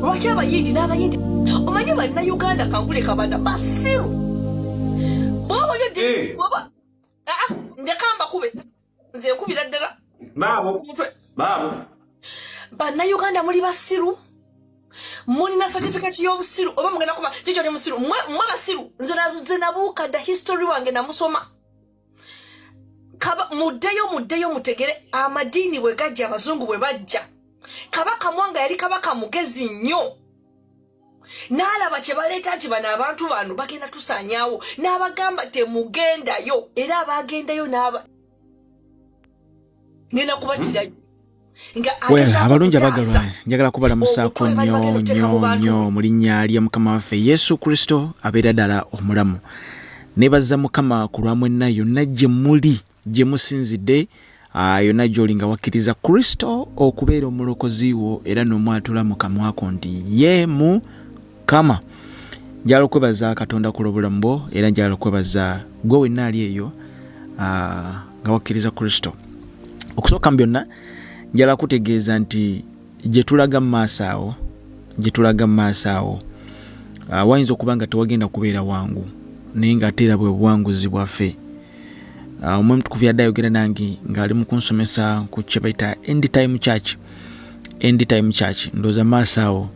lwaki abayindi n'abayindi omanyi bannayuganda kankule kabanda basiru bwaba yodde bwaba ndekamba kube nze nkubira ddala baabo bannayuganda muli basiru mulina certificate y'obusiru oba mugenda kuba jojo ne musiru mwe basiru nze nabuuka dda history wange namusoma muddeyo mutegere amadiini bwe gajja abazungu bwe bajja kabaka Mwanga yali kabaka mugezi nnyo n'alaba kye baleeta nti bano abantu bano bagenda tusaanyaawo n'abagamba temugendayo era abagendayo ngenda kubattirayo abalungi abagalwa njagala kubalamusaako nnyo mu linnya lya Mukama waffe Yesu Kristo abeera ddala omulamu. Nebaza Mukama ku lwa mwenna yonna gye muli gye musinzidde yonna gy'oli nga wakkiriza Kristo okubeera omulokozi wo era n'omwatula mu kamwa ko nti ye Mukama. Njagala okwebaza Katonda ku lw'obulamu bwo era njagala okwebaza gwe wenna ali eyo nga wakkiriza Kristo. Okusooka mu byonna njala kutegeeza nti gye tulaga mu maaso awo wayinza okuba nga tewagenda kubeera wangu naye ng'ate era bwe buwanguzi bwaffe. Omwe mutukuvu yadde ayogera nange ng'ali mu kunsomesa ku kye bayita end time church ndowooza maaso awo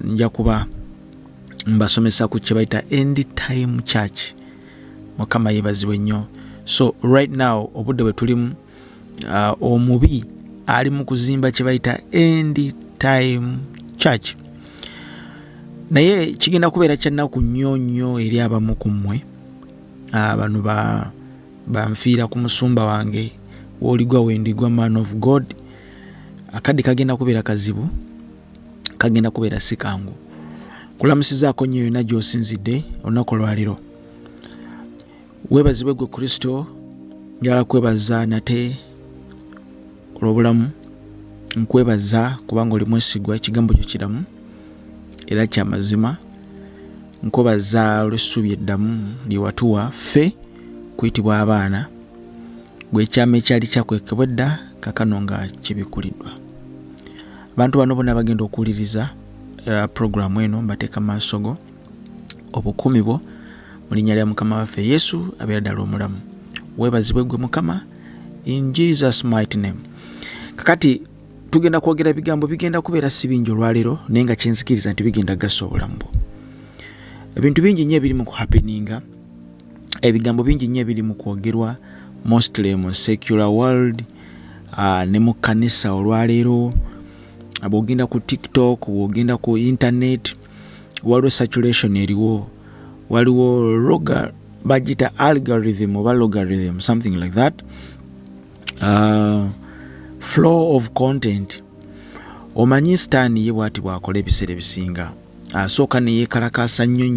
nja kuba mbasomesa ku kye bayita end time church. Mukama yeebazibwe nnyo. So right now obudde bwe tulimu omubi ali mu kuzimba kye bayita end time church, naye kigenda kubeera kyannaku nnyo eri abamu ku mmwe. Bano banfiira ku musumba wange w'oligwa wendigwa man of God. Akadde kagenda kubeera kazibu, kagenda kubeera si kangu. Kulamusizaako nnyo yonna gy'osinzidde olunaku olwaliro. Weebazibwe gwe Kristo, njagala kwebaza nate olw'obulamu. Nkwebaza kubanga oli mwesigwa, ekigambo kyo kiramu era kya mazima. Nkwebaza olw'essuubi eddamu lye watuwa ffe kuyitibwa abaana, gwe ekyama ekyali kyakwekebwa dda kakano nga kibikuliddwa. Abantu bano bonna bagenda okuwuliriza programu eno mbateeka mu maaso go obukuumi bwo mu linnya lya Mukama waffe Yesu abeera ddala omulamu. Weebazibwe gwe Mukama in Jesus mighty name. Kakati tugenda kwogera ebigambo bigenda kubeera si bingi olwaleero naye nga kyenzikiriza nti bigenda gassa obulamu bwo. Ebintu bingi nnyo ebiri mu kuhappeninga, ebigambo bingi nnyo ebiri mu kwogerwa mostly mu secular world ne mu kanisa olwaleero. Bw'ogenda ku TikTok, bw'ogenda ku internet, waliwo saturation eriwo, waliwo bagita algorithm oba logarithm, something like that. Flow of content. Omanyi Sitaani ye bw'ati bw'akola ebiseera ebisinga asooka ne yeekalakaasa nnyo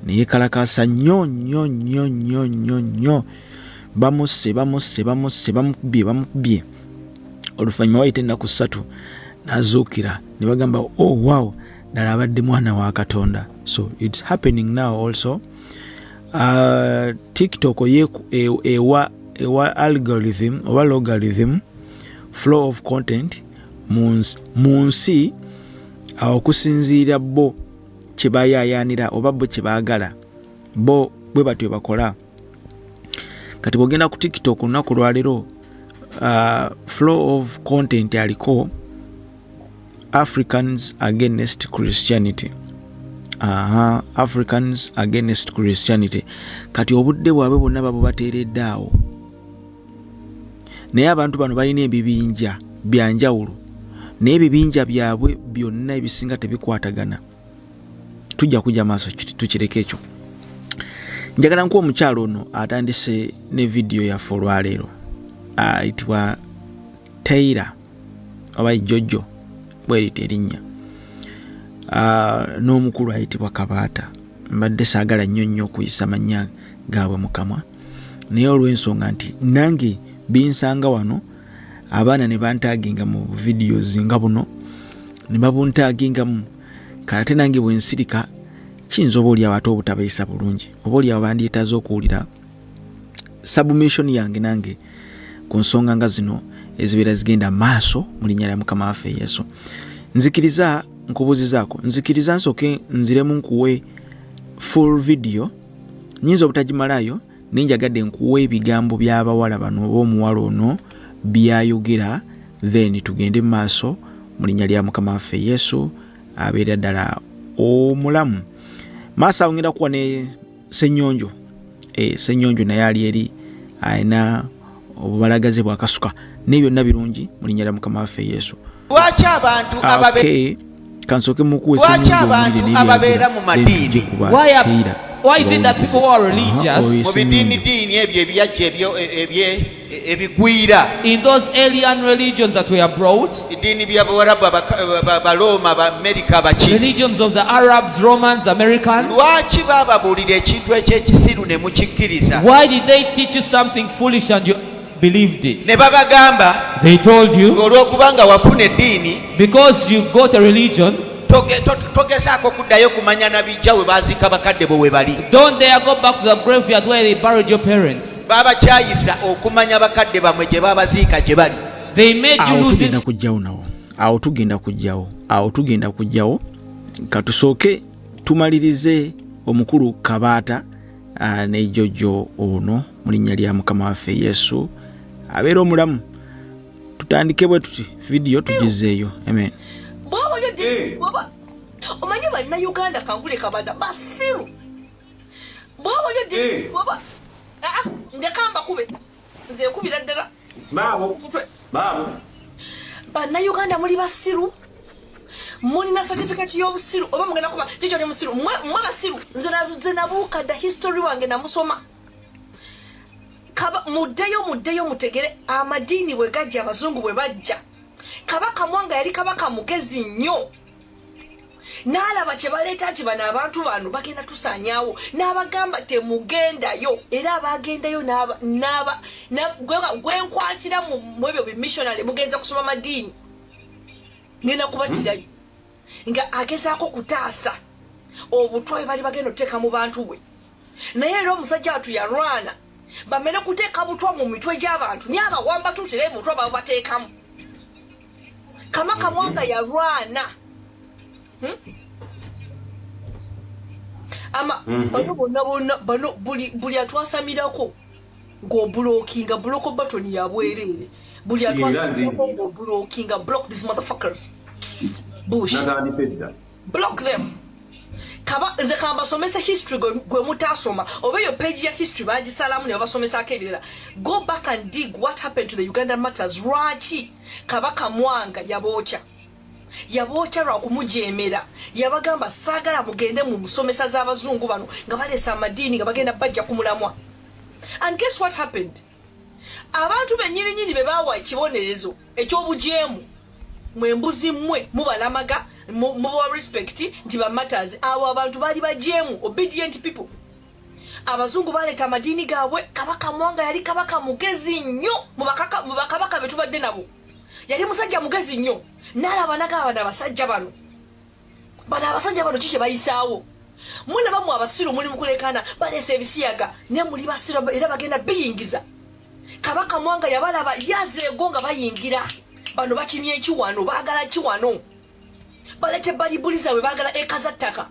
ne yeekalakaasa nnyo bamusse bamukubye oluvannyuma wayita ennaku 3 n'azuukira ne bagamba oh wow ddala abadde mwana wa Katonda. So it's happening now also. TikTok ewa algorithm oba logarithm flow of content mu nsi okusinziira bo kye bayaayaanira oba bo kye baagala bo bwe batyo bakola. Kati bw'ogenda ku TikTok olunaku lwaleero flow of content aliko Africans against Christianity. Africans against Christianity. Kati obudde bwabwe bonna babo bateeredde awo, naye abantu bano balina ebibinja byanjawulo naye ebibinja byabwe byonna ebisinga tebikwatagana. Tujja kujja maaso tukireke ekyo. Njagala nkuwa omukyalo ono atandise ne vidiyo yaffe olwaleero ayitibwa Taylor oba Jojo bwerita erinnya, n'omukulu ayitibwa Kabaata. Mbadde saagala nnyo okuyisa mannya gaabwe mu kamwa naye olw'ensonga nti nange binsanga wano abaana ne bantaaginga mu videos nga buno ne babuntaagingamu, kate nange bwe nsirika kiyinza oba oli ate obutabayisa bulungi, oba oli bandyetaaze okuwulira submission yange nange ku nsonga nga zino ezibeera zigenda maaso mu linnya lya Mukama waffe Yesu. Nzikiriza nkubuuzizaako, nzikiriza nsooke nziremu nkuwe full video, nyinza obutagimalayo ninjagadde nkuwe ebigambo by'abawala bano oba omuwala ono byayogera, then tugende maaso mu linnya lya Mukama waffe Yesu abeera ddala omulamu. Maaso awo ngenda kuwa ne Ssenyonjo. Ssenyonjo naye ali eri ayina obubalagaze bwa kasuka ne byonna birungi mu linnya lya Mukama waffe Yesu. Lwaki abantu kansooke mukuwe Ssenyonjo ababeera mu madiini? Why is it that people who are religious mu bidiini ebyo ebyajja ebigwira, in those alien religions that were brought, ediini by'Abawarabu, Abaroma, Abamerika, abaki, religions of the Arabs, Romans, Americans? lwaki bababuulira ekintu ekyekisiru ne mukikkiriza? Why did they teach you something foolish and you believed it? Ne babagamba, They told you, olw'okubanga wafuna eddiini because you got a religion, togezaako kuddayo kumanya nabijja we baazika bakadde bo we bali. don't dare go back to the graveyard where they buried your parents. Babakyayisa okumanya bakadde bamwe gye babaziika gye bali. They made you lose it. Tugenda kujjawo katusooke tumalirize omukulu Kabaata ne Jojo ono mu linnya lya Mukama waffe Yesu abeera omulamu. Tutandike bwe tuti video tugizeeyo. Amen. Omanyi bannayuganda kankule Kabada basiru bw'oboyodde bw'oba ndekamba kube nze nkubira ddala baabo bannayuganda muli basiru, mulina certificate y'obusiru oba mugenda kuba kikyo ne musiru mwe basiru. Nze nabuuka dda history wange namusoma. Muddeyo mutegere amadiini bwe gajja, abazungu bwe bajja. Kabaka Mwanga yali kabaka mugezi nnyo. N'alaba kye baleeta nti bano abantu bano bagenda tusaanyaawo, n'abagamba temugendayo. Era abagendayo gwe nkwatira mu ebyo bimissionary mugenza kusoma madiini ngenda kubattirayo nga agezaako kutaasa obutwa bali bagenda oteeka mu bantu bwe. Naye era omusajja watu yalwana bamene kuteeka butwa mu mitwe gy'abantu naye abawamba tutire butwa babo bateekamu. Kabaka Mwanga yalwana. Ama bano buli atwasamirako ng'obulokinga buloko button ya bwerere. Buli atwasamirako ng'obulokinga block these motherfuckers. Bush. Block them. Nze kambasomesa history gwe mutasoma oba yo page ya history bagisalamu ne basomesako ebirala. Go back and dig what happened to the Uganda matters. Lwaki Kabaka Mwanga yaboocha lwa kumujeemera, yabagamba saagala mugende mu musomesa z'abazungu bano nga baleesa amadiini nga bagenda bajja kumulamwa. And guess what happened? Abantu bennyininyini be baawa ekibonerezo eky'obujeemu, mwembuzi mmwe mubalamaga mubawa respect nti ba matters. Abo abantu baali bajeemu, obedient people. Abazungu baleeta amadiini gaabwe. Kabaka Mwanga yali kabaka mugezi nnyo mu bakabaka be tubadde nabo. Yali musajja mugezi nnyo. N'alaba nagaba abasajja bano kiki bayisaawo. Muna bamu abasiru muli mukulekana baleesa ebisiyaga ne muli basiru era bagenda biyingiza. Kabaka Mwanga yabalaba yazeego nga bayingira. Bano bakimye ekiwano, baagala kiwano. Balete balibuliza we baagala eka za ttaka.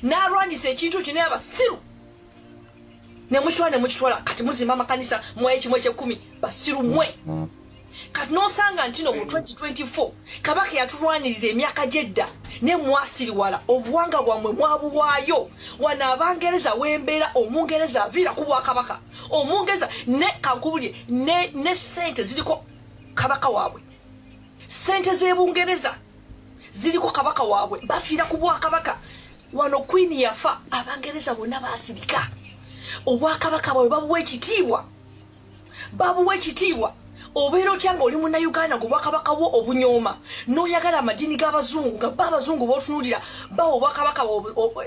N'alwanisa ekintu kino abasiru. Ne mukitwala kati muzimba amakanisa mwaye kimu eky'ekumi basiru mwe. Kati nosanga ntino mu 2024 kabaka yatulwanirira emyaka gyedda ne mwasiriwala obuwanga bwamwe mwabuwaayo. Wana Abangereza wembeera Omungereza aviira ku Bwakabaka. Omungereza ne kankubulye ne sente ziriko kabaka waabwe. Sente z'Ebungereza ziriko kabaka waabwe bafiira ku Bwakabaka. Wano Queen yafa Abangereza bonna baasirika. Obwakabaka bwawe babuwa ekitiibwa. Obeera otya ng'oli munnayuganda ng'obwakabaka bwo obunyooma n'oyagala amadiini g'abazungu nga abazungu b'otunuulira bawa obwakabaka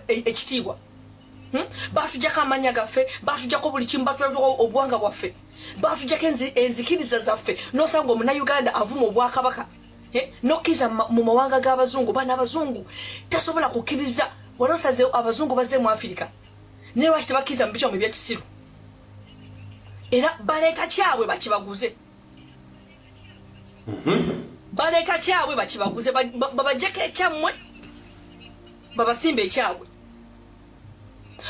ekitiibwa. Baatuggyako amannya gaffe, baatuggyako buli kimu, batulabako obuwanga bwaffe, baatuggyako enzikiriza zaffe, n'osanga omunnayuganda avuma obwakabaka n'okkiriza mu mawanga g'abazungu. Bano abazungu tasobola kukkiriza wali osaze abazungu bazze mu Afirika naye lwaki tebakkiriza mu bikyoma ebyekisiru? Era baleeta kyabwe bakibaguze. baleeta kyabwe bakibaguze babajjako ekyammwe babasimba ekyabwe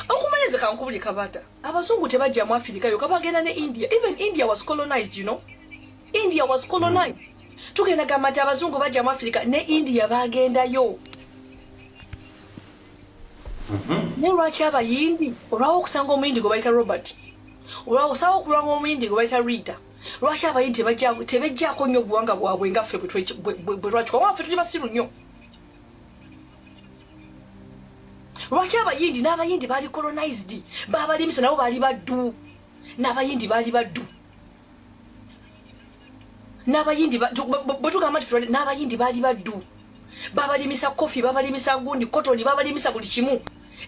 okumanyiriza kankubuli kabata abazungu tebajja mu Africa yo kabagenda ne India. Even India was colonized, you know. India was colonized. Tugenda gamba nti abazungu bajja mu Africa ne India bagendayo. Ne lwaki abayindi olwawo okusanga omuyindi gwe bayita Robert, olwawo osawa okulwanga omuyindi gwe bayita Rita, lwaki abayindi tebejjaako nnyo obuwanga bwabwe nga ffe bwe lwatuka waffe tuli basiru nnyo. Lwaki abayindi n'abayindi baali colonized, baabalimisa nabo baali baddu, n'abayindi baali baddu, n'abayindi bwe tugamba nti n'abayindi baali baddu, baabalimisa kofi, baabalimisa gundi, kotoni, baabalimisa buli kimu.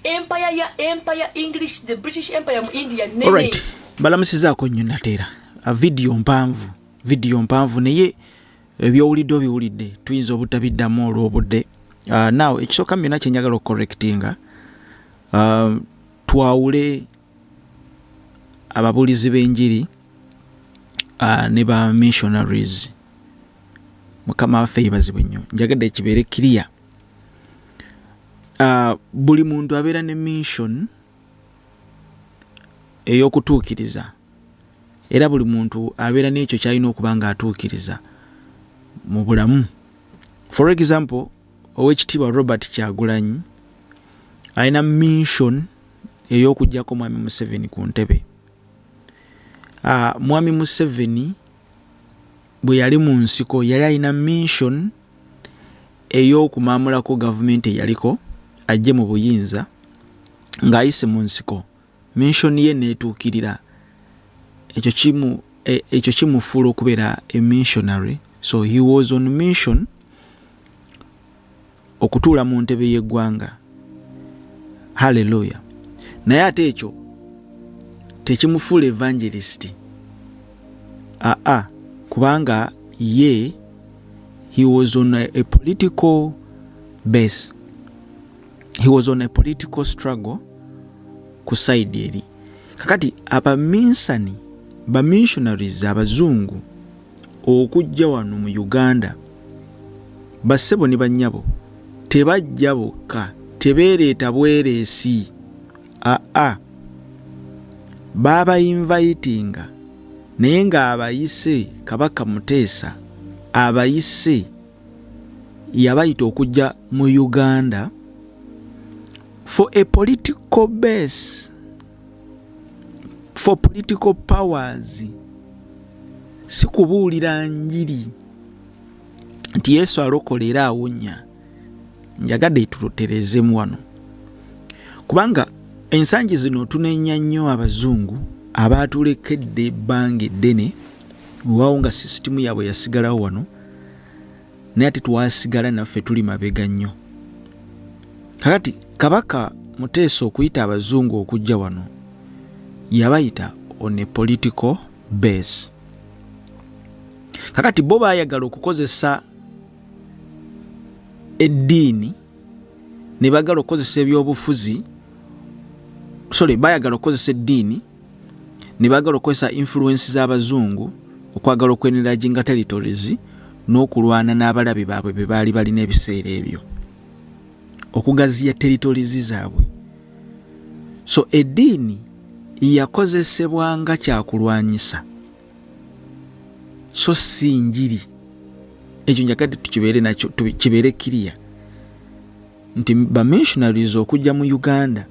Empire English, the British Empire mu India nene. Alright, balamusizaako nnyo nateera video mpanvu naye ebyowulidde obiwulidde tuyinza obutabiddamu olw'obudde. Now ekisooka byonna kyenjagala okucorrectinga, twawule ababulizi b'enjiri ne ba missionaries. Mukama waffe yebazibwe nnyo, njagadde kibeere clear. Buli muntu abeera ne mission ey'okutuukiriza, era buli muntu abeera n'ekyo kyalina okuba nga atuukiriza mu bulamu. For example, Oweekitiibwa Robert Kyagulanyi alina mission ey'okuggyako Mwami Museveni ku ntebe. Mwami Museveni bwe yali mu nsiko yali alina mission ey'okumaamulako gavumenti eyaliko ajje mu buyinza ng'ayise mu nsiko. Mission ye neetuukirira. Ekyo kimufuula okubeera a missionary. So he was on mission okutuula mu ntebe y'eggwanga. Hallelujah. Naye ate ekyo tekimufuula evangelist. Kubanga he was on a political base. He was on a political struggle ku side eri. Kakati abaminsani ba missionaries abazungu okujja wano mu Uganda, bassebo ne bannyabo tebajja bokka, tebeereeta bwereesi. Baba invitinga naye nga abayise Kabaka Muteesa abayise yabayita okujja mu Uganda for a political base, for political powers. Si kubuulira njiri nti Yesu alokolera awonya. Njagadde tuloterezemu wano, kubanga ensangi zino tunenya nnyo abazungu abaatulekedde ebbanga eddene waawo nga sisitimu yaabwe yasigalawo wano, naye ate twasigala naffe tuli mabega nnyo. Kakati Kabaka Muteesa okuyita abazungu okujja wano yabayita on a political base. Kakati bo baayagala okukozesa eddiini ne bagala okukozesa ebyobufuzi, baayagala okukozesa eddiini ne bagala okukozesa influence z'abazungu okwagala okweneraginga territories n'okulwana n'abalabi baabwe be baali balina ebiseera ebyo, okugaziya territories zaabwe. So eddiini yakozesebwa nga kyakulwanyisa, so si njiri. Ekyo njagadde tukibeere nakyo, kibeere clear nti ba missionaries okujja mu Uganda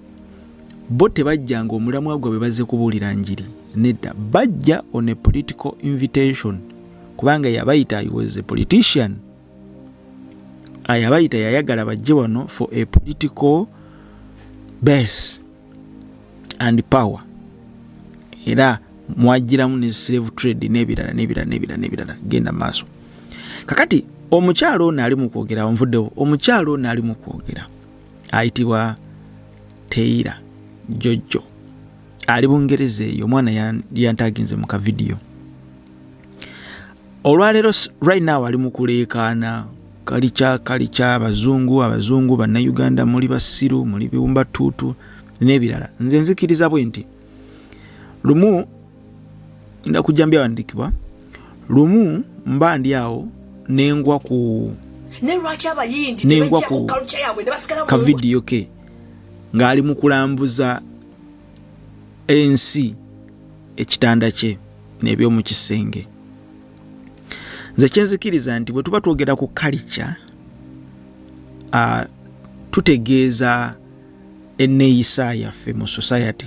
bo tebajjanga omulamwa gwabwe bazze kubuulira njiri, nedda bajja on a political invitation, kubanga yabayita, he was a politician. Ayabayita yayagala bajje wano for a political base and power. Era mwajjiramu ne slave trade n'ebirala genda maaso. Kakati omukyalo ono ali mu kwogera, onvuddewo, omukyalo ono ali mu kwogera ayitibwa Teira Jojo, ali Bungereza eyo, omwana yantaginze mu kavidiyo. Olwaleero right now ali mu kuleekaana kalica abazungu bannayuganda, muli basiru, muli biwumba tuutu n'ebirala. Nze nzikiriza bwe nti lumu nda kujja mbyawandikibwa, lumu mba ndi awo nengwa ku ne lwaki abayindi nengwa tebajja ku ku culture yabwe ne basigala ka mu video ke ng'ali mu kulambuza ensi ekitanda kye n'ebyomu kisenge. Nze kyenzikiriza nti bwe tuba twogera ku culture tutegeeza enneeyisa yaffe mu society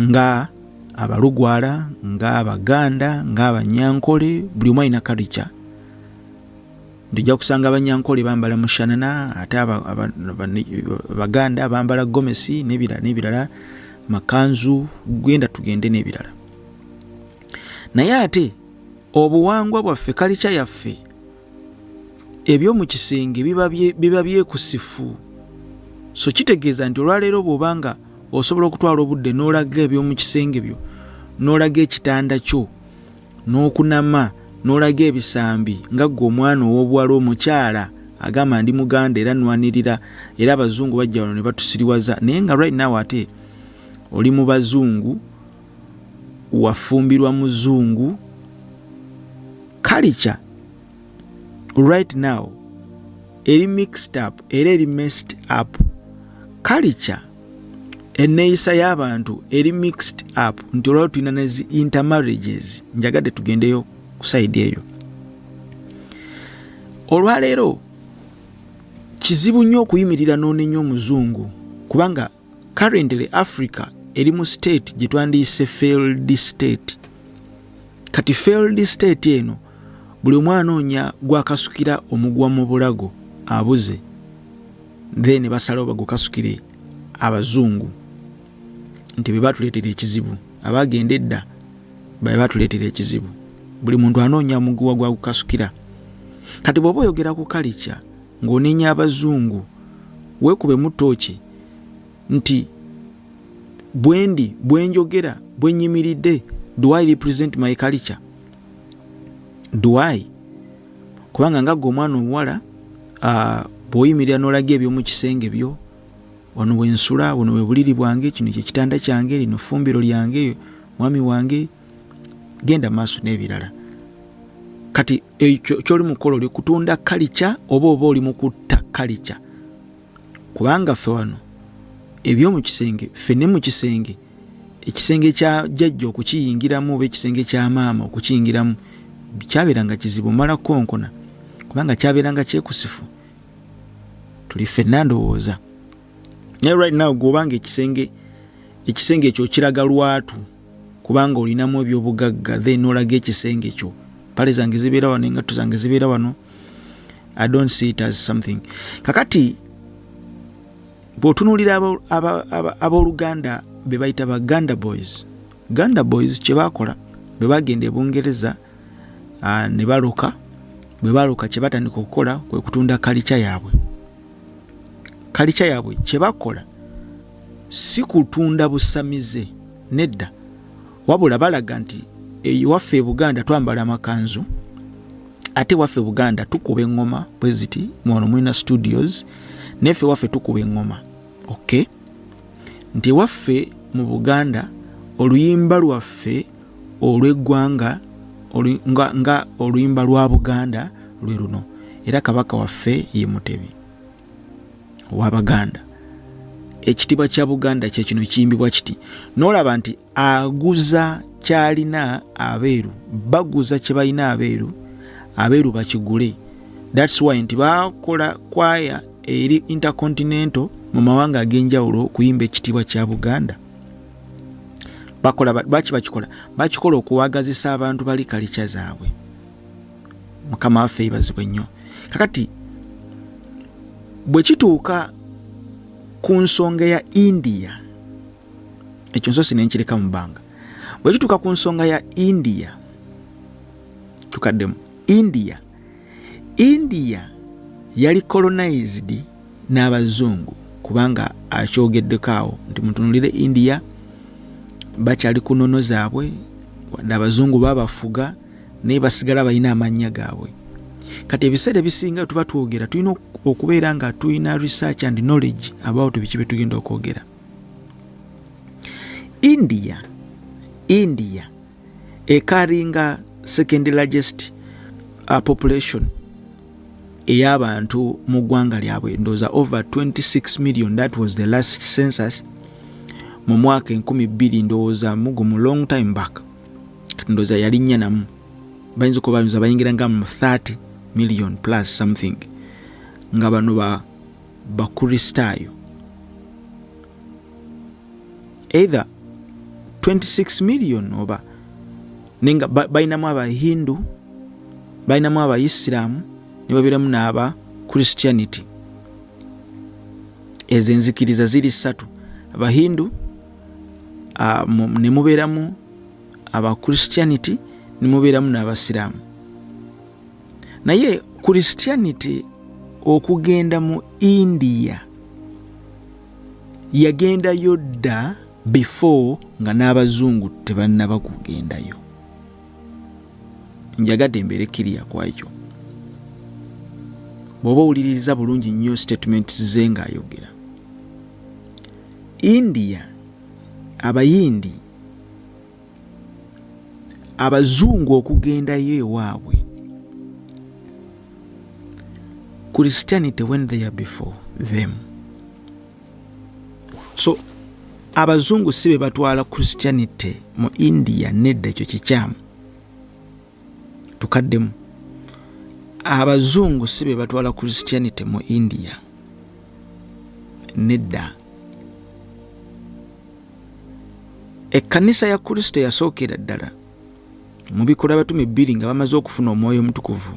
nga abalugwala, nga abaganda, nga abanyankole, buli omu alina culture. Ndijja kusanga abanyankole bambala mushanana, ate abaganda bambala gomesi n'ebirala makanzu, gwenda tugende n'ebirala. Naye ate obuwangwa bwaffe, culture yaffe, eby'omu kisenge biba byekusifu. So kitegeeza nti olwaleero bw'obanga osobola okutwala obudde n'olaga eby'omu kisenge byo, n'olaga ekitanda kyo, n'okunama, n'olaga ebisambi, nga ggwe omwana ow'obuwala omukyala agamba ndi muganda era nwanirira era abazungu bajja wano ne batusiriwaza, naye nga right now ate oli mu bazungu, wafumbirwa muzungu. Culture right now eri mixed up era eri messed up. Culture enneeyisa y'abantu eri mixed up, nti olwalwo tulina nezi intermarriages. Njagadde tugendeyo ku side eyo. Olwaleero kizibu nnyo okuyimirira n'onenya omuzungu, kubanga currently Africa eri mu state gye twandiyise failed state. Kati failed state eno buli omu anoonya gwakasukira omugwa mu bulago abuze, then basalawo bagukasukire abazungu nti be batuleetera ekizibu. Abagenda edda be batuleetera ekizibu. Buli muntu anoonya omugwa gwakasukira. Kati bw'oba oyogera ku culture ng'onenya abazungu, weekube mu ttooki nti bwenjogera, bwennyimiridde, do I represent my culture? Do I? Kubanga nga ggwe omwana omuwala bw'oyimirira n'olaga eby'omu kisenge byo, wano wensula, wano we buliri bwange, kino kye kitanda kyange, lino fumbiro lyange, mwami wange, genda maaso n'ebirala. Kati ky'oli mu kukola oli kutunda culture oba oli mu kutta culture. Kubanga ffe wano eby'omu kisenge, ffenna mu kisenge, ekisenge kya jjajja okukiyingiramu oba ekisenge kya maama okukiyingiramu kyabeeranga kizibu mala konkona, kubanga kyabeeranga kyekusifu. Tuli ffenna ndowooza. Naye right now gw'obanga ekisenge ekyo kiraga lwatu, kubanga olinamu ebyobugagga, then olaga ekisenge ekyo. Pale zange zibeera wano, engatto zange zibeera wano. I don't see it as something. Kakati bw'otunuulira ab'Oluganda be bayita Baganda boys. Ganda boys kye baakola bwe bagenda e Bungereza ne baloka, bwe baloka kye batandika okukola kwe kutunda culture yaabwe. Culture yaabwe kye bakola si kutunda busamize, nedda, wabula balaga nti waffe e Buganda twambala amakanzu, ate waffe Buganda tukuba engoma bwe ziti, mwano mwina studios, neffe waffe tukuba engoma. Okay? Nti waffe mu Buganda oluyimba lwaffe olw'eggwanga nga oluyimba lwa Buganda lwe luno, era kabaka waffe ye Mutebi w'Abaganda. Ekitiibwa kya Buganda kye kino kiyimbibwa kiti. N'olaba nti aguza kyalina abeeru, baguza kye balina abeeru bakigule. That's why nti bakola kwaya eri intercontinental mu mawanga ag'enjawulo okuyimba ekitiibwa kya Buganda. Bakikola okuwagazisa abantu bali kalicha zaabwe. Mukama waffe ibazibwe nnyo. Kakati bwe kituuka ku nsonga ya India, ekyo nso sinenkireka mu bbanga. Bwe kituuka ku nsonga ya India, tukaddemu India yali colonized n'abazungu, kubanga akyogeddeko awo nti mutunulire India bakyali ku nnono zaabwe, n'abazungu babafuga naye basigala balina amannya gaabwe. Kati ebiseera ebisinga tuba twogera tulina okubeera nga tulina research and knowledge about biki bye tugenda okwogera. India ekaringa second largest population ey'abantu mu ggwanga lyabwe, ndowooza over 26 million. That was the last census mu mwaka 2000, ndowooza mu long time back. Ndowooza yali 4 bayinza okuba bayingira nga mu 30 million plus something nga bano bakristaayo, either 26 million oba nenga bayinamu abahindu, bayinamu abaisiraamu, ne babeeramu n'aba Christianity. Ezo enzikiriza ziri 3, abahindu ne mubeeramu aba Christianity, ne mubeeramu n'abasiraamu. Naye Christianity okugenda mu India yagendayo dda before nga n'abazungu tebannaba kugendayo. Njagadde mbeere kiriya kwakyo. Bw'oba owuliriza bulungi nnyo statement ze ng'ayogera. India, abayindi, abazungu okugendayo ewaabwe, Christianity went there before them. So abazungu si be batwala Christianity mu India, nedda, ekyo kikyamu. Tukaddemu. Abazungu si be batwala Christianity mu India, nedda. Ekkanisa ya Kristo yasookera ddala mu Bikola Abatume 2 nga bamaze okufuna Omwoyo Omutukuvu.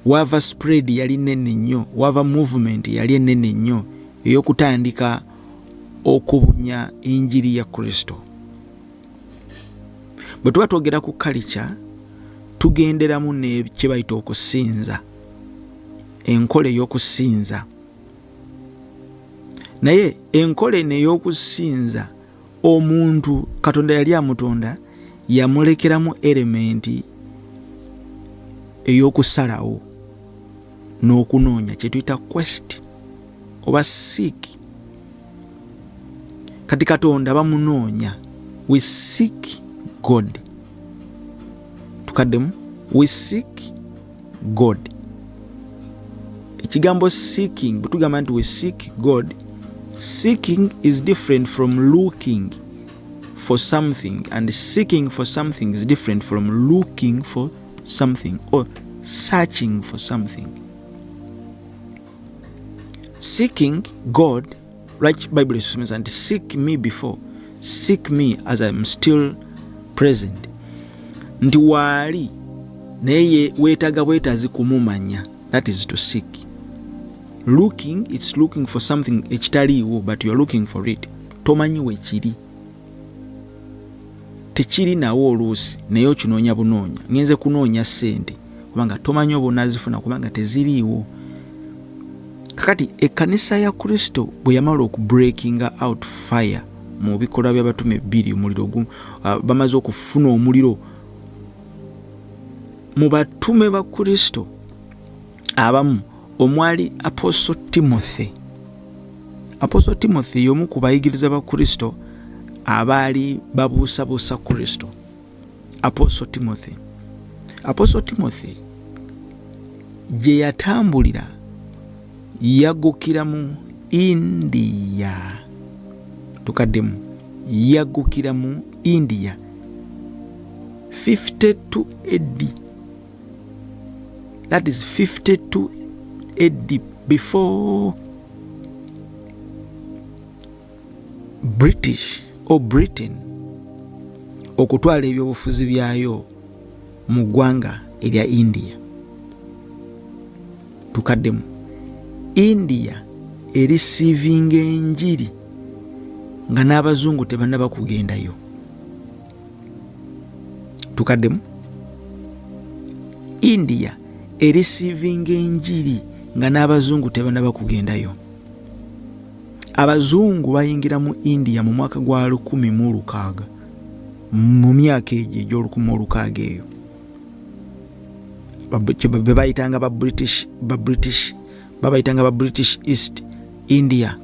Wava spread yali nene nnyo, wava movement yali enene nnyo ey'okutandika okubunya enjiri ya Kristo. Bwe tuba twogera ku culture, tugenderamu ne kye bayita okusinza, enkola ey'okusinza. Naye enkola eno ey'okusinza, omuntu Katonda yali amutonda yamulekeramu elementi ey'okusalawo n'okunoonya, kye tuyita quest oba seek. Kati Katonda bamunoonya. We seek God. Tukaddemu. We seek God. Ekigambo seeking, bwe tugamba nti we seek God, seeking is different from looking for something, and seeking for something is different from looking for something or searching for something. Seeking God, like Bible says, and seek me before, seek me as I'm still present. Nti waali naye weetaga bwetaazi kumumanya. That is to seek. Looking, it's looking for something ekitaliiwo, but you are looking for it. Tomanyi weekiri. Tekiri nawo oluusi naye okinoonya bunoonya. Ngenze kunoonya ssente kubanga tomanyi oba onaazifuna kubanga teziriiwo. Kakati ekkanisa ya Kristo bwe yamala okubreakinga out fire mu Bikola by'Abatume 2, omuliro gumu, bamaze okufuna omuliro mu batume ba Kristo abamu, omwali Apostle Timothy. Apostle Timothy y'omu ku bayigiriza ba Kristo abaali babuusabuusa Kristo. Apostle Timothy gye yatambulira yaggukira mu India. Tukaddemu. Yaggukira mu India 52 AD. That is 52 AD, before British or Britain okutwala ebyobufuzi byayo mu ggwanga erya India. Tukaddemu. India ereceiving enjiri nga n'abazungu tebannaba kugendayo. Tukaddemu. India ereceiving enjiri nga n'abazungu tebannaba kugendayo. Abazungu bayingira mu India mu mwaka gwa 1600, mu myaka egyo egy'olukumi eyo. Babayitanga ba British babayitanga ba British East India,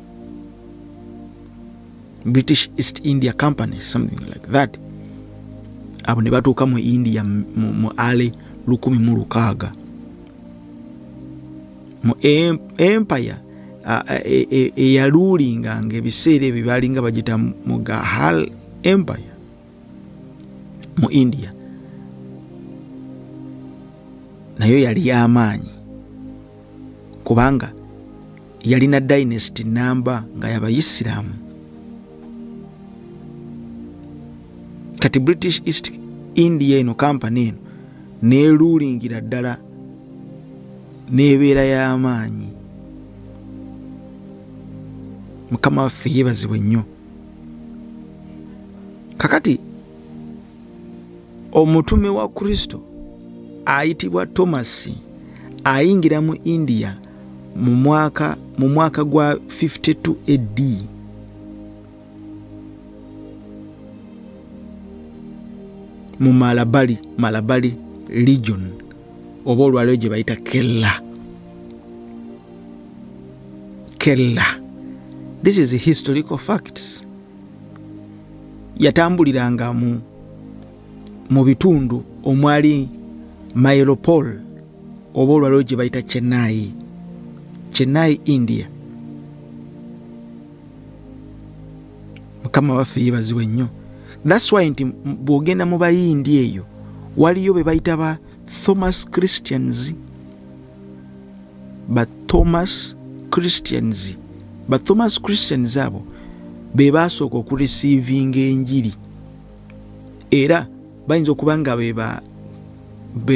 British East India Company, something like that. abo ne batuuka mu India mu ale 1600 mu empire eyaluulinganga ebiseera ebyo balinga bagita Mughal empire mu India, nayo yali y'amaanyi kubanga yalina dynasty namba nga y'Abayisiraamu. Kati British East India eno company eno neeluulingira ddala n'ebeera y'amaanyi. Mukama waffe yeebazibwe nnyo. Kakati omutume wa Kristo ayitibwa Thomas ayingira mu India mu mwaka gwa 52 AD. Mu Malabari region oba olwaliro gye bayita Kerala. This is a historical facts. Yatambuliranga mu bitundu omwali Mayelopol oba olwaliro gye bayita Chennai, India. Mukama waffe yeebazibwe nnyo. That's why nti bw'ogenda mu Bayindi eyo waliyo be bayita ba Thomas Christians. Ba Thomas Christians abo be baasooka okureceivinga enjiri, era bayinza okuba nga be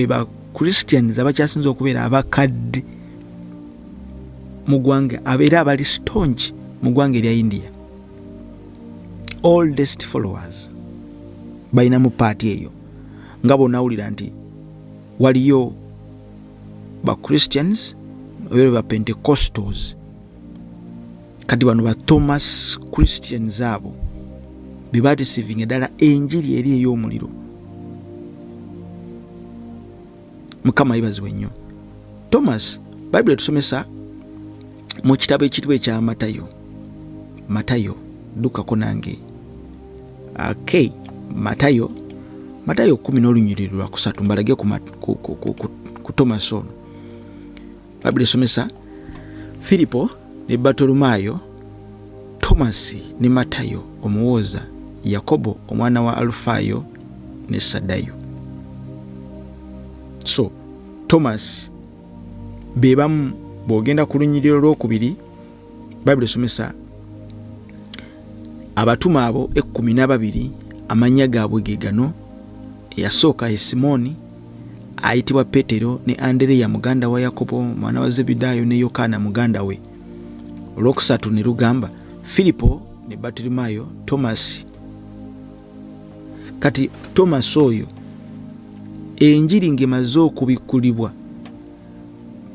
ba Christians abakyasinza okubeera abakadde mu ggwanga abeera abali staunch mu ggwanga erya India. Oldest followers balina mu paati eyo nga bonawulira nti waliyo ba Christians oba ba Pentecostals. Kati bano ba Thomas Christians abo be bareceivinga ddala enjiri eri ey'omuliro. Mukama yeebazibwe nnyo. Thomas Bible tusomesa mu kitabo ekitibwa ekya Matayo dukako nange. Okay, Matayo 10:3 mbalage ku Thomas ono. Bible esomesa Filipo ne Bartolomayo, Thomas ne Matayo omuwooza, Yakobo omwana wa Alfayo ne Sadayo. So Thomas bebamu bw'ogenda ku lunyiriro lwokubiri Bible esomesa abatuma abo 12 amannya gaabwe ge gano. Eyasooka ye Simoni ayitibwa Petero ne Andereya muganda wa Yakobo mwana wa Zebedayo ne Yokaana muganda we. Olwokusatu ne lugamba Filipo ne Bartolomayo, Thomas. Kati Thomas oyo enjiri ng'emaze okubikkulibwa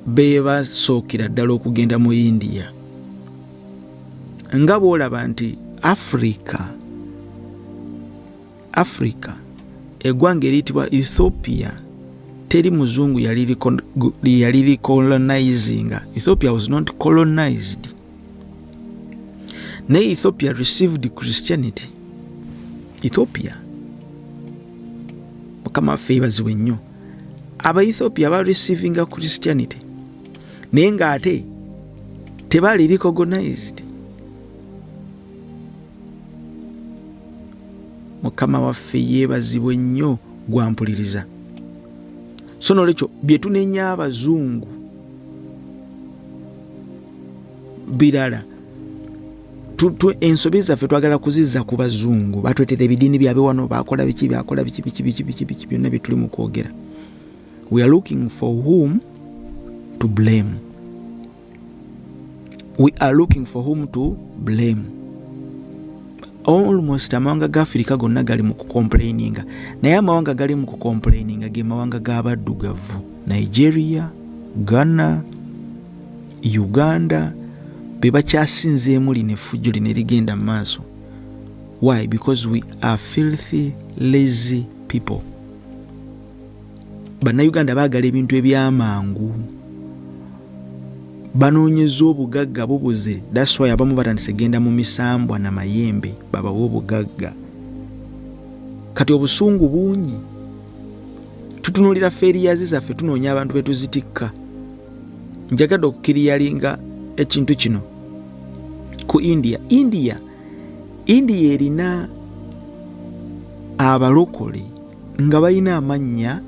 be basookera ddala okugenda mu India. Nga bw'olaba nti Africa eggwanga eriyitibwa Ethiopia teri muzungu yali colonizing. Ethiopia was not colonized. Ne Ethiopia received Christianity. Ethiopia Mukama waffe yeebazibwe nnyo. Aba Ethiopia ba receiving Christianity naye ng'ate tebaali recognized. Mukama waffe yeebazibwe nnyo gwampuliriza. So nolwekyo bye tunenya abazungu birala ensobi zaffe twagala kuzizza ku bazungu. Batwetera ebidiini byabwe wano bakola biki byonna bye tuli mu kwogera. We are looking for whom to blame. Almost amawanga ga Africa gonna gali mu kucomplaininga, naye amawanga gali mu kucomplaininga ge mawanga g'abaddugavu. Nigeria, Ghana, Uganda be bakyasinzeemu lino effujjo lino erigenda mu maaso. Why? Because we are filthy, lazy people. Bannayuganda baagala ebintu ebyamangu, banoonyeza obugagga bubuze. That's why abamu batandise genda mu misambwa na mayembe babawa obugagga. kati obusungu bungi tutunulira failures zaffe tunoonya abantu betuzitikka. Njagadde okukiriyalinga ekintu kino ku India erina abalokole nga balina amannya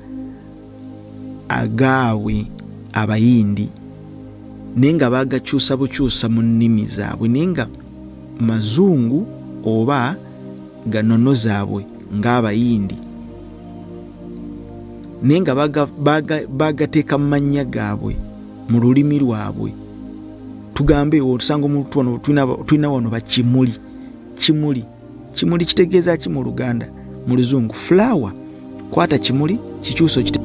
agaabwe abayindi naye nga bagakyusa bukyusa mu nnimi zaabwe naye nga mazungu oba ganono zaabwe ng'abayindi naye nga bagateeka mu mannya gaabwe mu lulimi lwabwe. Tugambe otusanga omuntu ono tulina wano bakimuli. Kimuli kitegeeza ki mu Luganda? Mu Luzungu flower. Kwata kimuli kikyuso kite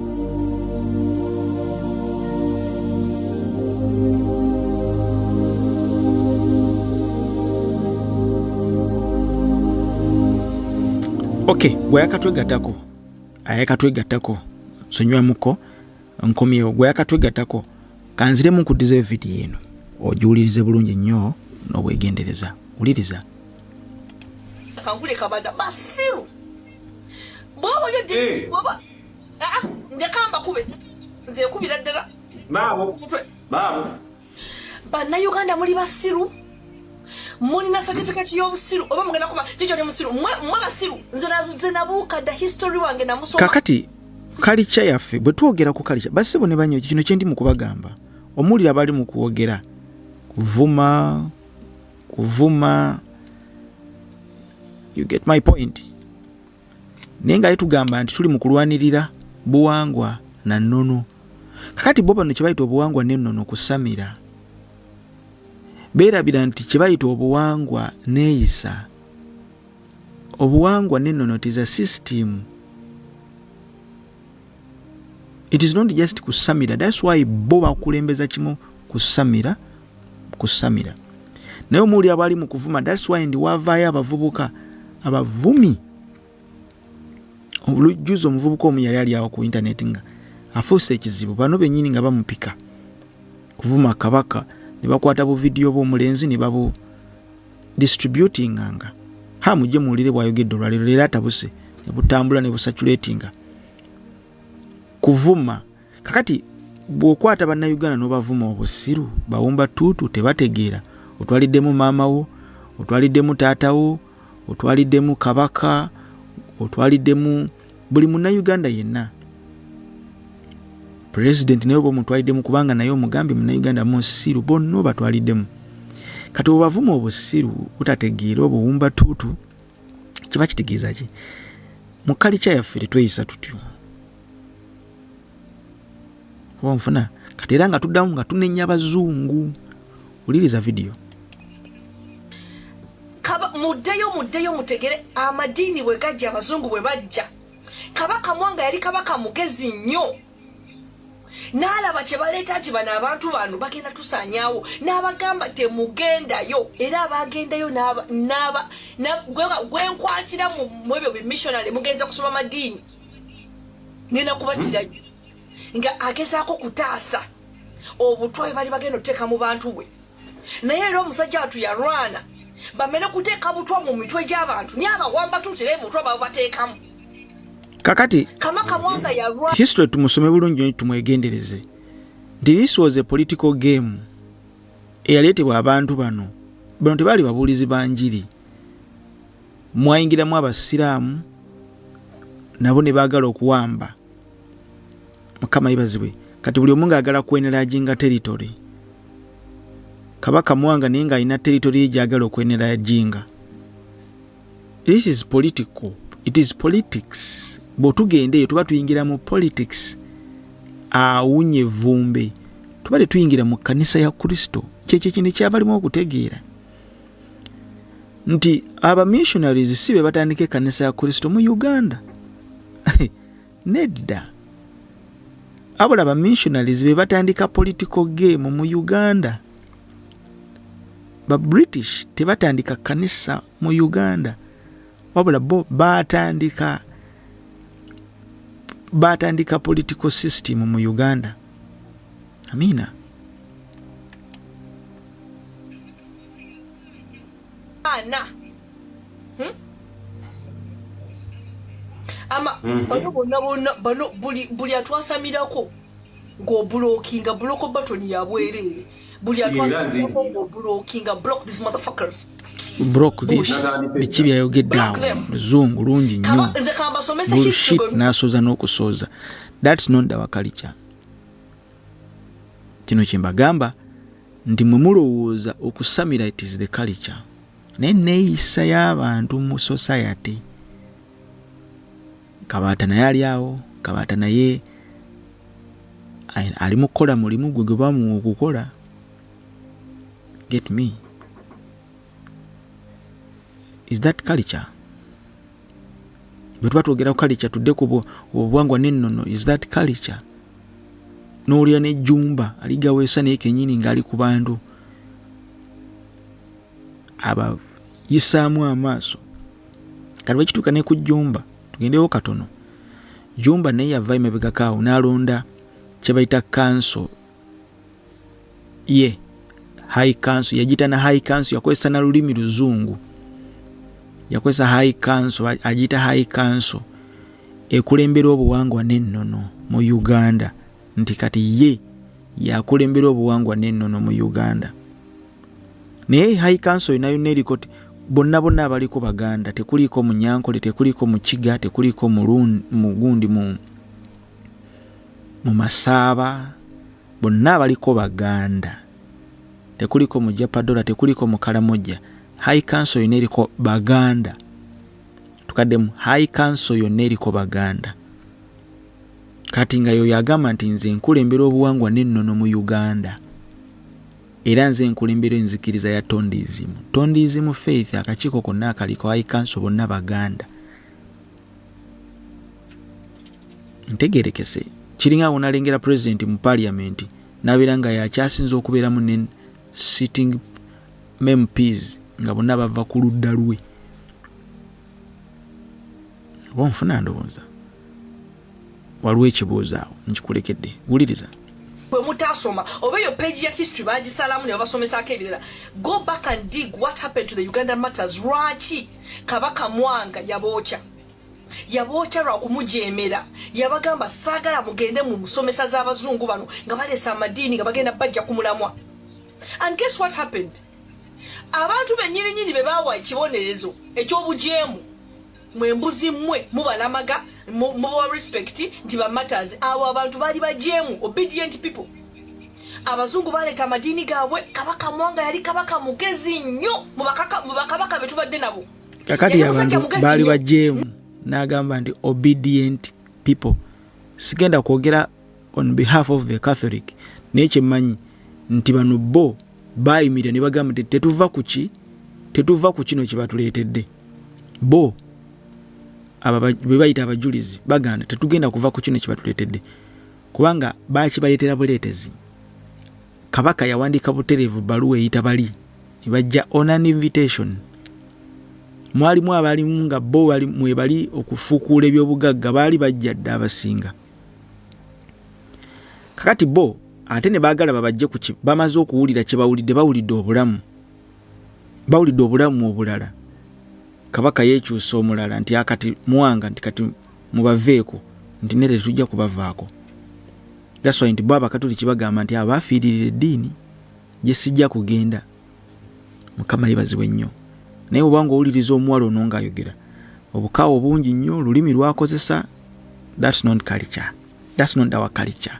Okay, gwe yakatwegattako nsonywa muko nkomyewo gwe yakatwegattako kanziremu nkuddiza vidiyo eno ogiwulirize bulungi nnyo n'obwegendereza. Wuliriza. Kankule kabada basiru bobo yodi bobo ndekamba kube nze kubira ddala Baabo. Bana Uganda muri basiru mulina certificate y'obusiru oba mugenda kuma tijo ne musiru mwe basiru nze nabuuka da history wange namusoma. Kakati kalicha yaffe bwe twogera ku kalicha basibo ne banyo kino kyendi mu kubagamba omulira bali mu kuwogera kuvuma you get my point. Nenga yitugamba nti tuli mu kulwanirira buwangwa na nnono. Kakati boba no kibayita obuwangwa n'ennono Okusamira. Beerabira nti kibayita obuwangwa neeyisa. Obuwangwa n'ennono it is a system. It is not just Kusamira. That's why boba kulembeza kimu Kusamira. Naye omuli abali mu kuvuma, that's why ndi wavaayo abavubuka abavumi. Olujuzo omuvubuka omu yali ali awo ku internet nga afuuse ekizibu bano bennyini nga bamupika kuvuma kabaka ne bakwata bu video bw'omulenzi ne babu distributing nga mujje muwulire bw'ayogedde olwaleero leero atabuse ne butambula ne busaturatinga kuvuma. Kakati bw'okwata bannayuganda n'obavuma obusiru bawumba tuutu tebategeera otwaliddemu maama wo, otwaliddemu taata wo, otwaliddemu kabaka, otwaliddemu buli munnayuganda yenna. President naye oba mutwaliddemu kubanga naye omugambi munnayuganda musiru bonna batwaliddemu. Kati obavuma obusiru utategeera obuwumba tuutu kiba kitegeeza ki? Mu kalicha yaffe tweyisa tutyo. Oba nfuna kati era nga tuddamu nga tunenya abazungu. Wuliriza video. Muddeyo mutegere amadiini bwe gajja abazungu bwe bajja. Kabaka Mwanga yali kabaka mugezi nnyo. N'alaba kye baleeta nti bano abantu bano bagenda tusaanyaawo n'abagamba temugendayo era abagendayo gwenkwatira mu ebyo bimissionary mugenza kusoma amadiini ngenda kubattirayo nga agezaako kutaasa obutwa bwe bali bagenda okuteeka mu bantu bwe. Naye era omusajja watu yalwana bamene kuteeka butwa mu mitwe gy'abantu naye abawamba tutire butwa babateekamu. Kakati Kabaka Mwanga yalwana history tumusome bulungi nnyo tumwegendereze. This was a political game eyaleetebwa abantu bano tebaali babuulizi ba njiri. Mwayingiramu abasiraamu nabo ne baagala okuwamba. Mukama yibazibwe. Kati buli omu ng'agala kwenera ajinga territory. Kabaka Mwanga naye ng'alina territory gy'agala okwenera ajinga. This is political. It is politics. Bw'otugenda tuba tuyingira mu politics awunye vumbe. Tuba tetuyingira mu kanisa ya Kristo. Kyekyo kintu kyabalimu okutegeera nti aba missionaries si be batandika kanisa ya Kristo mu Uganda. Nedda. Abula aba missionaries be batandika political game mu Uganda. Ba British tebatandika kanisa mu Uganda. Wabula bo batandika political system mu Uganda. Amina. ama bano buli atwasamirako ng'obulokinga buloko batoni ya bwerere buli atwasamirako ng'obulokinga block these motherfuckers broke this biki byayogedde awo luzungu lungi nnyo bullshit n'asooza n'okusooza. That's not our culture. Kino kye mbagamba nti mwe mulowooza okusamira it is the culture naye neeyisa y'abantu mu society. Kabaata naye ali awo, Kabaata naye ali mu kukola mulimu gwe bamuwa okukola. Get me? Is that culture? Bwe tuba twogera ku culture tudde ku obuwangwa n'ennono. Is that culture? N'olya n'ejjumba aligaweesa naye kennyini ng'ali ku bantu abayisaamu amaaso. Kati bwe kituuka ne ku jjumba tugendewo katono. Jjumba naye yava emabegakaawo n'alonda kye bayita council ye high council, yagita na high council, yakozesa na lulimi luzungu, yakozesa high council, agita high council ekulembera obuwangwa n'ennono mu Uganda. Nti kati ye yakulembera obuwangwa n'ennono mu Uganda. Naye high council nayo nerikoti bonna abaliko Baganda, tekuliko Munyankole, tekuliko Mukiga, tekuliko Mugundi, mu Masaaba, bonna abaliko Baganda, tekuliko mu Japadola, tekuliko mu Karamoja. High council neriko Baganda. Tukaddemu high council yonna eriko Baganda. Kati nga yo yagamba nti nze nkulembera obuwangwa n'ennono mu Uganda. Era nze nkulembera enzikiriza ya tondizimu. Tondizimu faith akakiiko konna akaliko high council bonna Baganda. Ntegerekese kiringa unalengera president mu parliament nabeera nga yakyasinza okubeeramu ne sitting MPs nga bonna bava ku ludda lwe. Bonfuna ndowooza waliwo ekibuuzo awo nkikulekedde wuliriza. Bwe mutasoma oba yo page ya history bagisalamu ne basomesako ebirala. Go back and dig what happened to the Uganda matters. Lwaki Kabaka Mwanga yaboocha lwa kumujemera, yabagamba saagala mugende mu musomesa z'abazungu bano nga baleesa amadini nga bagenda bajja kumulamwa. And guess what happened? Abantu bennyini be baawa ekibonerezo eky'obujeemu mwembuzi mmwe mubalamaga mubawa respect nti ba matters. Abo abantu bali bajeemu, obedient people. Abazungu baleeta amadini gaabwe. Kabaka Mwanga yali kabaka mugezi nnyo mu bakabaka be tubadde nabo. Kakati abantu bali bajeemu n'agamba nti obedient people. Sigenda kwogera on behalf of the Catholic naye kyemmanyi nti bano bo bayimirira ne bagamba nti tetuva ku kino kye batuleetedde. Bo be bayita abajulizi baganda tetugenda kuva ku kino kye batuleetedde kubanga bakibaleetera buleetezi. Kabaka yawandiika butereevu baluwa eyita bali ne bajja on an invitation. Mwalimu abalimu nga bo bali okufukuula ebyobugagga baali bajja dda abasinga. Kakati bo ate ne baagala babajje ku bamaze okuwulira kye bawulidde, bawulidde obulamu obulala. Kabaka yekyusa omulala nti akati Mwanga nti kati mubaveeko nti nere tujja kubavaako. That's why nti baba Katoliki bagamba nti abafiirira eddiini gye sijja kugenda. Mukama yebazibwe nnyo. Naye obanga owuliriza omuwala ono ng'ayogera obukaawo bungi nnyo, olulimi lwakozesa. That's not culture. That's not our culture.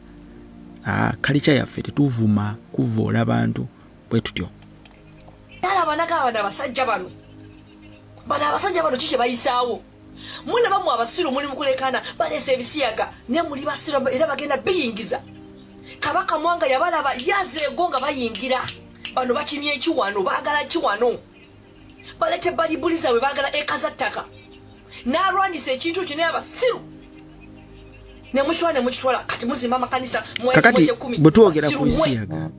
Culture yaffe tetuvuma kuvoola bantu bwe tutyo. Abasajja bano kiki bayisaawo? Muna bamu abasiru muli mukulekana baleesa ebisiyaga ne muli basiru era bagenda biyingiza. Kabaka Mwanga yabalaba yazeego nga bayingira. Bano bakimye ekiwano, baagala kiwano. Balete balibuliza we baagala eka za ttaka. N'alwanisa ekintu kino abasiru. Ne mukitwala kati muzimba amakanisa kakati bwe twogera ku bisiyaga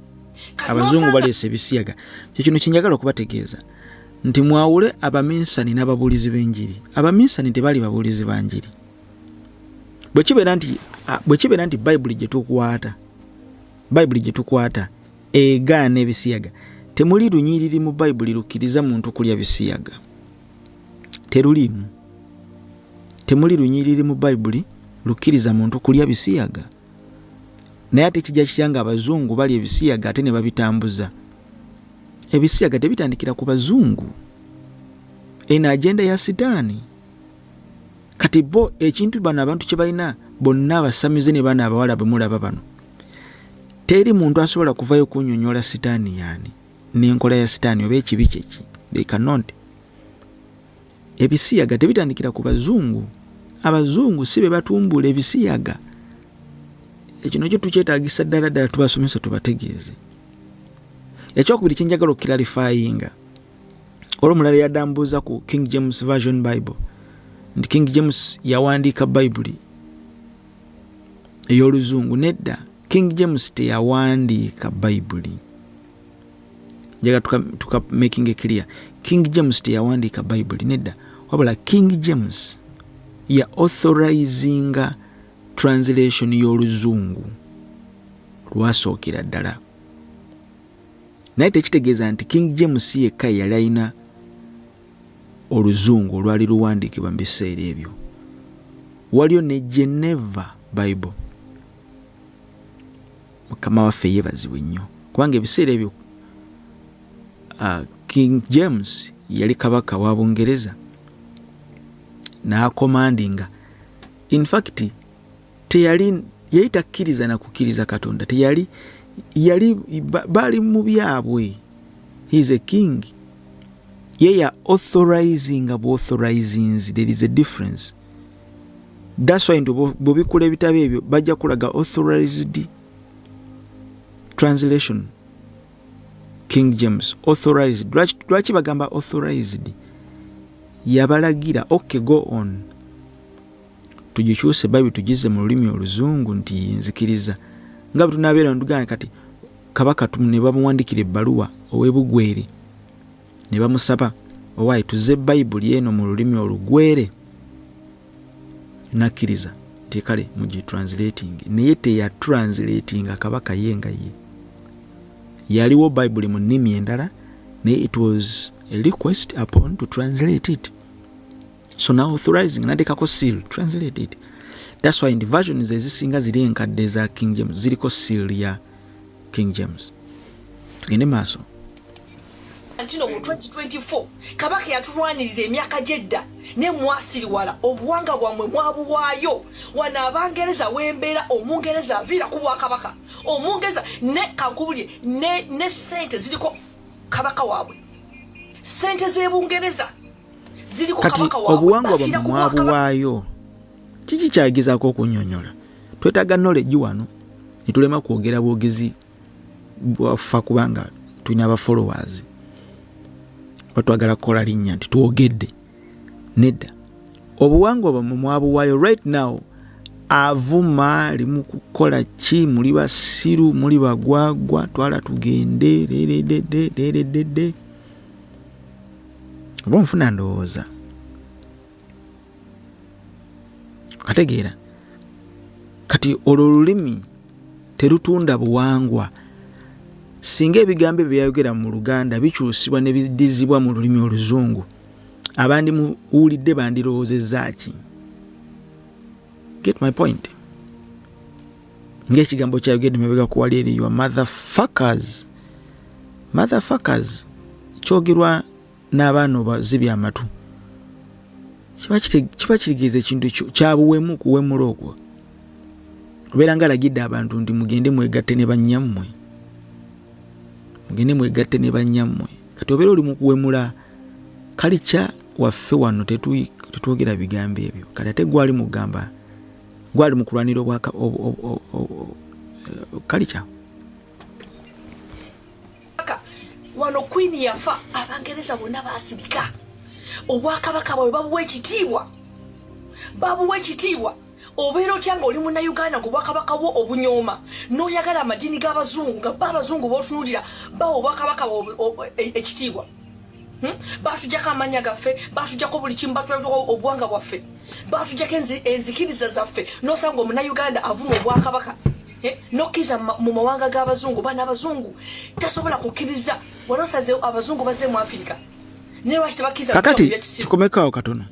abazungu baleesa ebisiyaga. Kino kinjagala okubategeeza nti mwawule abaminsani n'ababuulizi b'enjiri. Abaminsani tebali babuulizi ba njiri. Bwe kibeera nti Bayibuli gye tukwata egaana ebisiyaga, temuli lunyiriri mu Bayibuli lukkiriza muntu kulya bisiyaga. Terulimu. temuli lunyiriri mu Bible lukkiriza muntu kulya bisiyaga. Naye ate kijja kityanga abazungu bali ebisiyaga ate ne babitambuza. Ebisiyaga tebitandikira ku bazungu. Eno agenda ya sitaani. Kati bo ekintu bano abantu kye balina bonna abasamize ne bana abawala bemulaba bano. Teri muntu asobola kuvayo kunyonyola sitaani yani. N'enkola ya sitaani oba ekibi kyeki. They cannot. Ebisiyaga tebitandikira ku bazungu. Abazungu si be batumbula ebisiyaga. Ekino kyo tukyetaagisa ddala ddala tubasomesa tubategeeze. Ekyokubiri kye njagala okukiralifayinga. Olw'omulala yadambuuza ku King James Version Bible. Nti King James yawandiika Bible ey'oluzungu. Nedda, King James teyawandiika Bible. Njagala tuka making it clear. King James teyawandiika Bible. Nedda, wabula King James ya authorizinga translation y'oluzungu lwasookera ddala. Naye tekitegeeza nti King James yekka yali alina oluzungu olwali luwandiikibwa mu biseera ebyo. Waliyo ne Geneva Bible. Mukama waffe yeebazibwe nnyo. Kubanga ebiseera ebyo King James yali kabaka wa Bungereza. N'akomandinga. In fact, teyali takkiriza na kukkiriza Katonda. Yali bali mu byabwe. He is a king. Ye authorizing abo authorizings. There is a difference. That's why bobikula ebitabo ebyo bajja kulaga authorized translation. King James authorized. Lwaki bagamba authorized? Yabalagira, okay, go on. Tugikyuse Bible tugize mu lulimi oluzungu nti nzikiriza. Nga bwe tunabeera ndugana kati kabaka ne bamuwandikira ebbaluwa ow'ebugwere. Ne bamusaba owaayi tuze Bible eno mu lulimi olugwere. Nakkiriza nti kale mugitranslating. Naye teyatranslatinga kabaka yenga ye. Yaliwo Bible mu nnimi endala, naye it was a request upon to translate it. So now authorizing nadekako seal, translate it. That's why in the versions ezisinga ziri enkadde za King James ziriko seal ya King James. Tugende maaso. Antino mu 2024 kabaka yatulwanirira emyaka jedda ne mwasiri wala obuwanga bwamwe mwabuwaayo wana Abangereza wembeera Omungereza avira ku Bwakabaka Omungereza ne kankubulye ne sente ziriko kabaka waabwe sente z'Ebungereza ziriko kabaka waabwe. Kati obuwangwa bwamwe mwabuwaayo kiki kyagezaako okunyonyola? Twetaaga knowledge wano ne tulema kwogera bwogezi bwafa kubanga tulina aba followers. Batwagala kola linnya nti tuogedde. Nedda, obuwangwa bwamwe mwabuwaayo. Right now avuma ali mu kukola ki? Muli basiru, muli bagwagwa, twala tugende leredede. Oba nfuna ndowooza kategeera. Kati olwo lulimi terutunda buwangwa. Singa ebigambo byayogera mu Luganda bikyusibwa ne bidizibwa mu lulimi oluzungu, abandi muwulidde bandirowoozezza ki? Get my point? Ng'ekigambo kyayogedde mabega ku wali eriyo motherfuckers. Motherfuckers kyogerwa n'abaana bazibya amatu. Kiba kitegeeza ekintu kyabuwemu kuwemula okwo. Obeera nga alagidde abantu nti mugende mwegatte ne bannyammwe. Mugende mwegatte ne bannyammwe. Kati obeera oli mu kuwemula kalica waffe wano tetwogera bigambo ebyo. Kati ate gwali mugamba gwali mu kulwanira obwaka kalica. Wano Queen yafa Abangereza bonna baasirika. Obwakabaka bwe babuwa ekitiibwa. Obeera otya nga oli munnayuganda ku bwakabaka bwo obunyooma n'oyagala amadiini g'abazungu nga abazungu b'otunuulira bawa obwakabaka ekitiibwa. Batujjako amannya gaffe, batujjako buli kimu, batujjako obuwanga bwaffe, batujjako enzikiriza zaffe, n'osanga omunnayuganda avuma obwakabaka n'okkiriza mu mawanga g'abazungu. Baana abazungu tasobola kukkiriza wanosaze abazungu bazze mu Afirika. Kakati tukomekaawo katono.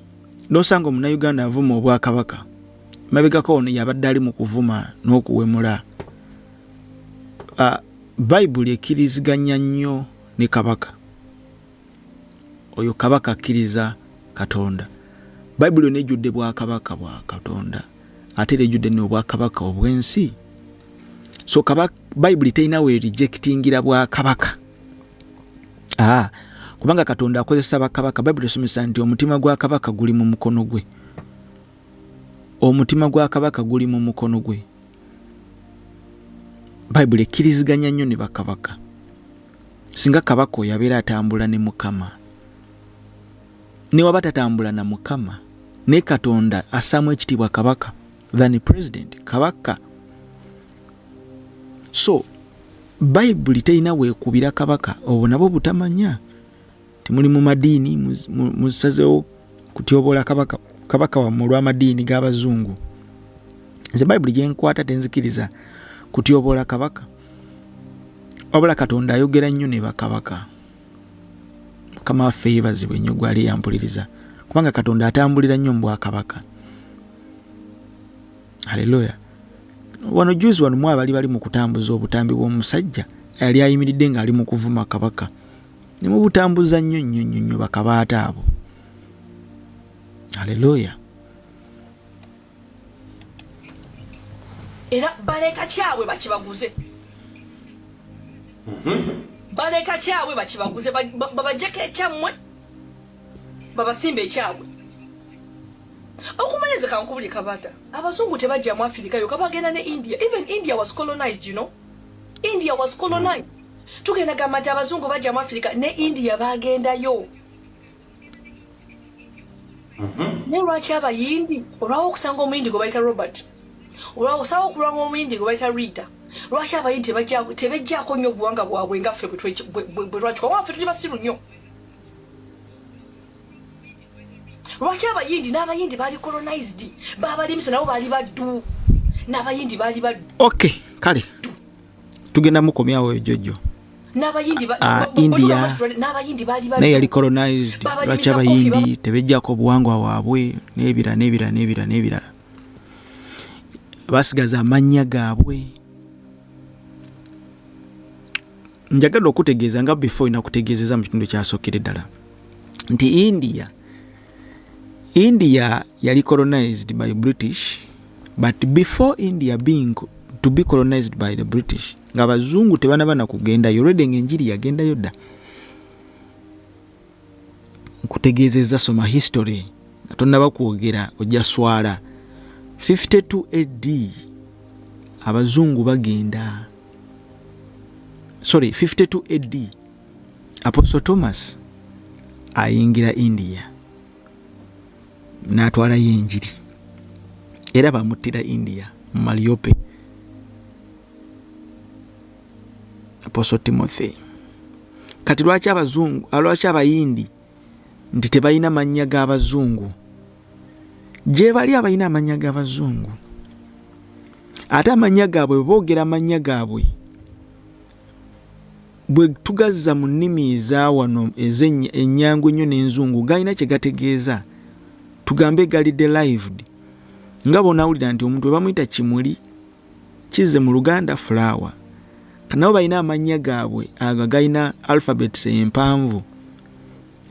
nosanga Omunnayuganda avuma obwakabaka mabegako ono yabadde ali mu kuvuma n'okuwemula. Bayibuli ekkiriziganya nnyo ne kabaka. Oyo kabaka akkiriza Katonda. Bayibuli yonna ejjudde bwakabaka bwa Katonda ate era ejjudde n'obwakabaka obw'ensi. So Bayibuli terina we rejectingira bwakabaka. Kubanga Katonda akozesa bakabaka. Bayibuli esomesa nti omutima gwa kabaka guli mu mukono gwe. Omutima gwa kabaka guli mu mukono gwe. Bayibuli ekkiriziganya nnyo ne bakabaka. Singa kabaka oyo abeera atambula ne Mukama, ne waba tatambula na Mukama, ne Katonda assaamu ekitiibwa kabaka than president kabaka. So Bayibuli terina weekubira kabaka. Obwo nabo butamanya timuli mu madiini musazeewo kutyoboola kabaka wammwe olw'amadiini g'Abazungu. Nze Bayibuli gye nkwata tenzikiriza kutyoboola kabaka. Wabula Katonda ayogera nnyo ne bakabaka. Mukama waffe yeebazibwe nnyo gwali yampuliriza, kubanga Katonda atambulira nnyo mu bwakabaka. Haleluya. Wano juzi wano mwa bali mu kutambuza obutambi bw'omusajja yali ayimiridde ng'ali mu kuvuma kabaka. Ne mu butambuza nnyo bakabaata abo. Haleluya. Era baleeta kyabwe bakibaguze. Baleeta kyabwe bakibaguze babajjeko ekyammwe babasimba ekyabwe. Okumanyiriza kankubuli kabata. Abazungu tebajja mu Afrika yo kabagenda ne India. Even India was colonized, you know. India was colonized. Tugenda gamba nti abazungu bajja mu Afrika ne India bagendayo. Ne lwaki abayindi olwawo okusanga omuyindi gwe bayita Robert, olwawo osawo okulwanga omuyindi gwe bayita Rita, lwaki abayindi tebejjaako nnyo obuwanga bwabwe nga ffe bwe lwatuka waffe tuli basiru nnyo. Lwaki abayindi n'abayindi baali colonized, baabalimisa nabo baali baddu, n'abayindi baali baddu. Okay, kale tugenda mukomyawo ejjojo. India naye yali colonized. Lwaki abayindi tebejjako obuwangwa bwabwe n'ebirala basigaza amannya gaabwe. Njagala okutegeeza nga before inakutegeezeza mu kitundu kyasookere ddala nti India yali colonized by British, but before India to be colonized by the British, nga bazungu tebanabana kugenda already ng'enjiri yagendayo dda. Nkutegeezezza soma history nga tonnaba kwogera ojja swala. 52 AD abazungu bagenda. 52 AD Apostle Thomas ayingira India n'atwalayo enjiri era bamuttira India mu Maliope. Apostle Timothy. Kati lwaki abayindi nti tebalina mannya g'abazungu? Gye bali abalina amannya g'abazungu ate amannya gaabwe boogera amannya gaabwe bwe tugazza mu nnimi eza wano ez'ennyangu ennyo n'enzungu galina kye gategeeza. Tugambe gali derived nga bonawulira nti omuntu we bamuyita kimuli kizze mu Luganda flower, kanabo balina amannya gaabwe ago galina alphabets empanvu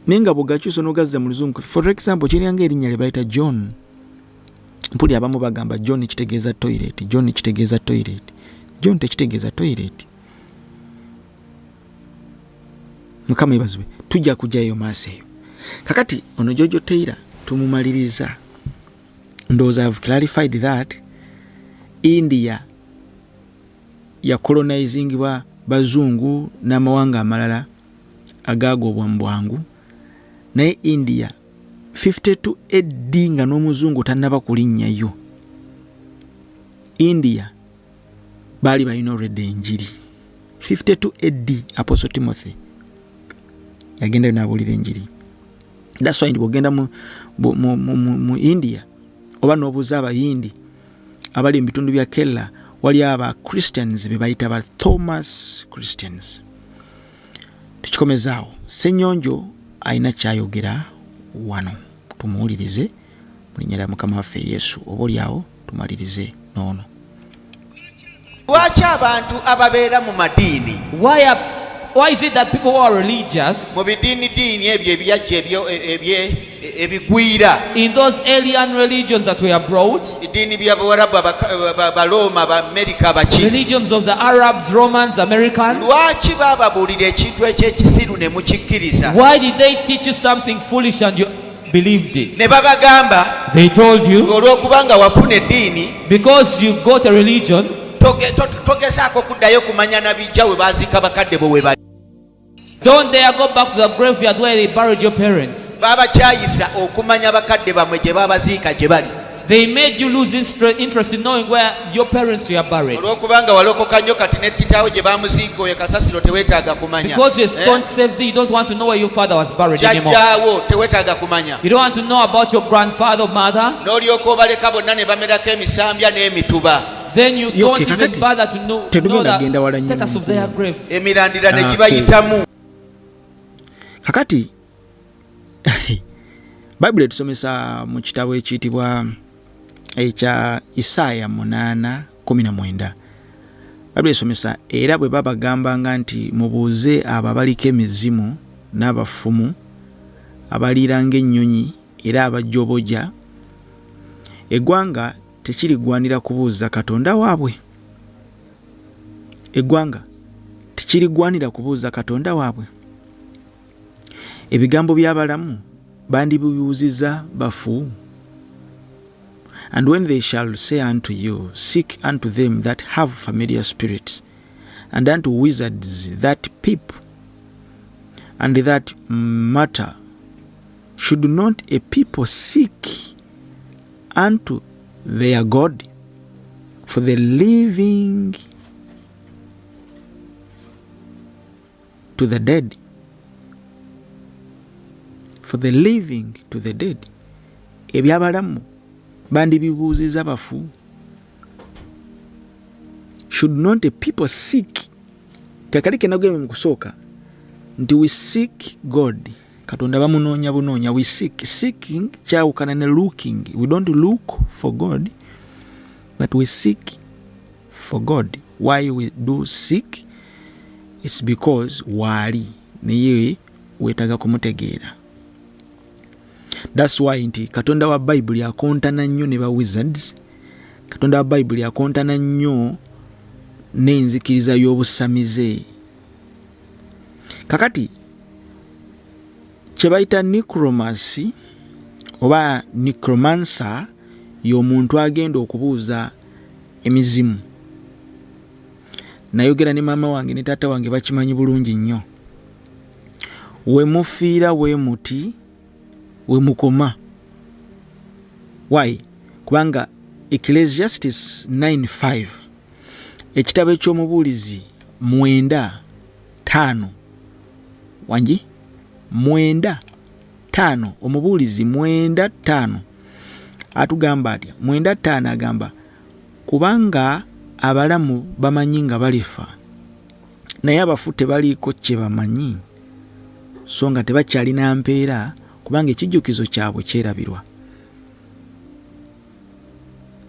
naye nga bwegakyusa n'ogazza mu Luzungu. For example, kiringa erinnya lye bayita John. Mpuli abamu bagamba John kitegeeza toilet, John kitegeeza toilet. John tekitegeeza toilet. Mukama ibazwe tujja kujjayo maaso eyo. Kakati ono Jojo Taylor tumumaliriza. Ndowooza I've clarified that India ya colonizingibwa bazungu n'amawanga amalala agaagobwa mu bwangu, naye India 52 AD nga n'omuzungu tannaba kulinnyayo. India baali balina already enjiri. 52 AD Apostle Timothy yagendayo n'abuulira enjiri. That's why bw'ogenda mu India oba n'obuuza abayindi abali mu bitundu bya Kerala, wali aba Christians be bayita ba Thomas Christians. Tukikomezaawo, Ssenyonjo alina kyayogera wano tumuwulirize linnya lya Mukama waffe Yesu. Oboolyawo tumalirize noono. Lwaki abantu ababeera mu madiini Why is it that people who are religious mu bidiini ebyo ebyajja ebigwira in those alien religions that were brought, idiini by'Abawarabu, Abaroma, Abamerika, abaki, religions of the Arabs, Romans, Americans, lwaki baababuulira ekintu ekyekisiru ne mukikkiriza? why did they teach you something foolish and you believed it? Ne babagamba They told you, olw'okubanga wafuna eddiini because you got a religion, togezaako kuddayo kumanya na bijja we baazika bakadde bo we bali. don't dare go back to the graveyard where they buried your parents. Baabakyayisa okumanya bakadde bammwe gye baabaziika gye bali. They made you lose interest in knowing where your parents were buried. Olw'okubanga walokoka nnyo kati ne kitaawo gye baamuziika oyo kasasiro teweetaaga kumanya. Because you're staunch safety, you don't want to know where your father was buried anymore. Jjajjaawo teweetaaga kumanya. You don't want to know about your grandfather or mother. N'olyoka obaleka bonna ne bamerako emisambya n'emituba. Then you don't even kakati, bother to know the status of their graves. Emirandira ne gibayitamu. Kakati Bible etusomesa mu kitabo ekiyitibwa ekya Isaaya 8:19. Bible esomesa era bwe babagambanga nti mubuuze abo abaliko emizimu n'abafumu abaliira ng'ennyonyi era abajjoboja, eggwanga tekirigwanira kubuuza Katonda waabwe. Eggwanga tekirigwanira kubuuza Katonda waabwe. Ebigambo by'abalamu bandibibuuziza bafu. And when they shall say unto you, seek unto them that have familiar spirits, and unto wizards that peep, and that matter, should not a people seek unto their God, for the living to the dead? For the living to the dead. Ebyabalamu bandibibuuziza bafu. Should not the people seek? Kakali kenagwe mu kusooka nti we seek God. Katonda bamunoonya bunoonya. We seek. Seeking kyawukana ne looking. We don't look for God, but we seek for God. Why we do seek? It's because wali niye wetaga kumutegeera. That's why nti Katonda wa Bible yakontana nnyo ne ba wizards. Katonda wa Bible yakontana nnyo n'enzikiriza y'obusamize. Kakati kye bayita necromancy oba necromancer y'omuntu agenda okubuuza emizimu. Nayogera ne maama wange ne taata wange bakimanyi bulungi nnyo. We mufiira we muti we mukoma. Why? Kubanga Ecclesiastes 9:5 ekitabo eky'omubuulizi 9:5 wangi 9:5 omubuulizi 9:5 atugamba atya? 9:5 agamba kubanga abalamu bamanyi nga balifa naye abafu tebaliiko kye bamanyi, so nga tebakyalina mpeera kubanga ekijjukizo kyabwe kyerabirwa.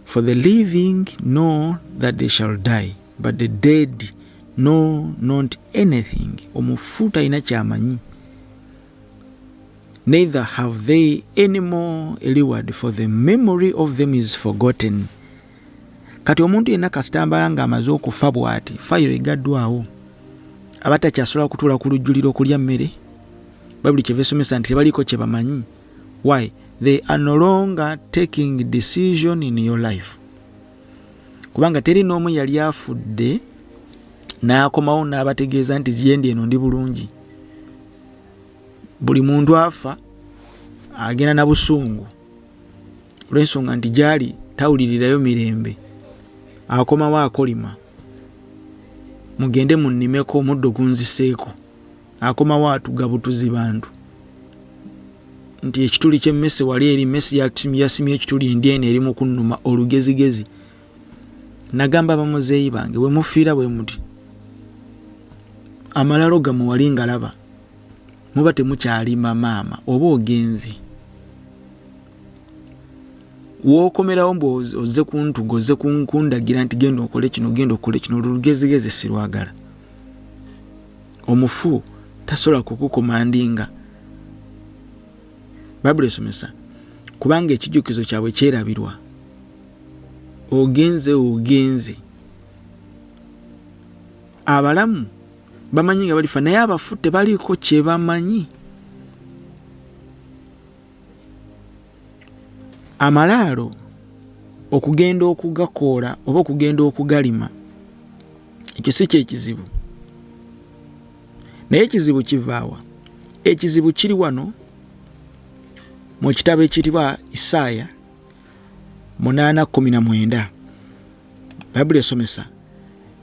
For the living know that they shall die, but the dead know not anything. Omufu talina kyamanyi. Neither have they any more a reward, for the memory of them is forgotten. Kati omuntu yenna kasitambala nga amaze okufa bw'ati, fayiro egaddwawo. Abatakyasobola kutuula ku lujjuliro okulya mmere. Bible kyeva esomesa nti tebaliko kye bamanyi. Why? They are no longer taking decision in your life. Kubanga teri n'omu yali afudde n'akomawo n'abategeeza nti gyendi eno ndi bulungi. Buli muntu afa agenda na busungu olw'ensonga nti gyali tawulirirayo mirembe. Akomawo akolima, mugende munnimeko omuddo gunziseeko. Akomawo atugabutuzi bantu nti ekituli ky'emmese wali eri mmesi yasimye ekituli endi eno eri mu kunnuma olugezigezi. Nagamba bamuzeeyi bange we mufiira bwe muti amalalo gammwe wali ngalaba muba temukyalima maama oba ogenze. wokomerawo mbu ozze kuntuga ozze kundagira nti genda okole kino lugezigezi sirwagala. Omufu tasobola kukukomandinga. Bayibuli esomesa kubanga ekijjukizo kyabwe kyerabirwa. Ogenze. Abalamu bamanyi nga balifa naye abafu tebaliiko kye bamanyi. Amalaalo okugenda okugakoola oba okugenda okugalima ekyo si kyekizibu. Naye ekizibu kivaawa? Ekizibu kiri wano mu kitabo ekiyitibwa Isaaya 8:19. Bayibuli esomesa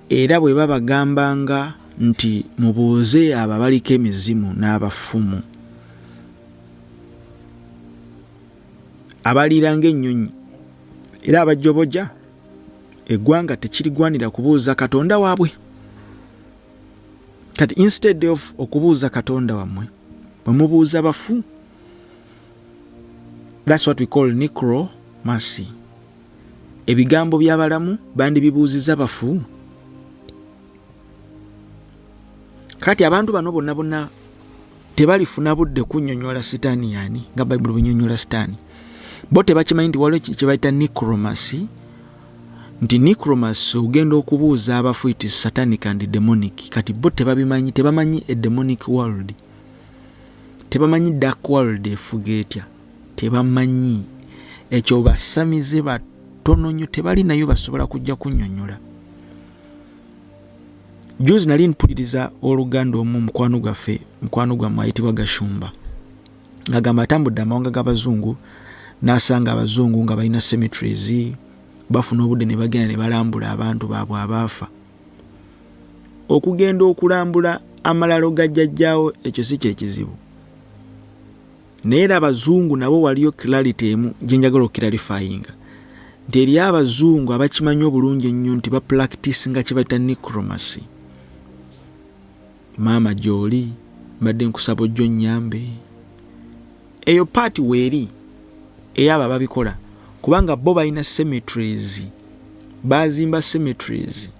era bwe babagambanga nti mubuuze abo abaliko emizimu n'abafumu abaliiranga ennyonyi era abajjoboja, eggwanga tekirigwanira kubuuza Katonda waabwe. Kati instead of okubuuza Katonda wammwe bwe mubuuza bafu. That's what we call necromancy. Ebigambo by'abalamu bandi bibuuziza bafu. Kati abantu bano bonna tebalifuna budde kunnyonnyola sitaani yani nga Bayibuli bwennyonnyola sitaani. Bo tebakimanyi nti waliwo kye bayita necromancy, nti necromancy ogenda okubuuza abafu it is satanic and demonic. Kati bo tebabimanyi, tebamanyi a demonic world, tebamanyi dark world efuga etya, tebamanyi ekyo basamize batono nnyo, tebali nayo basobola kujja kunnyonnyola. Juzi nali mpuliriza oluganda omu mukwano gwammwe ayitibwa Gashumba ng'agamba atambudde amawanga g'abazungu n'asanga abazungu nga balina cemeteries, bafuna obudde ne bagenda ne balambula abantu baabwe abaafa. Okugenda okulambula amalalo ga jjajjaawo ekyo si kyekizibu. Naye era abazungu nabo waliyo clarity emu gye njagala okukiralifyinga nti eri abazungu abakimanyi obulungi ennyo nti bapractice nga kye bayita necromancy. Maama gy'oli mbadde nkusaba ojjo nnyambe. Eyo paati weeri eyabo ababikola kubanga bo balina cemeteries, bazimba cemeteries.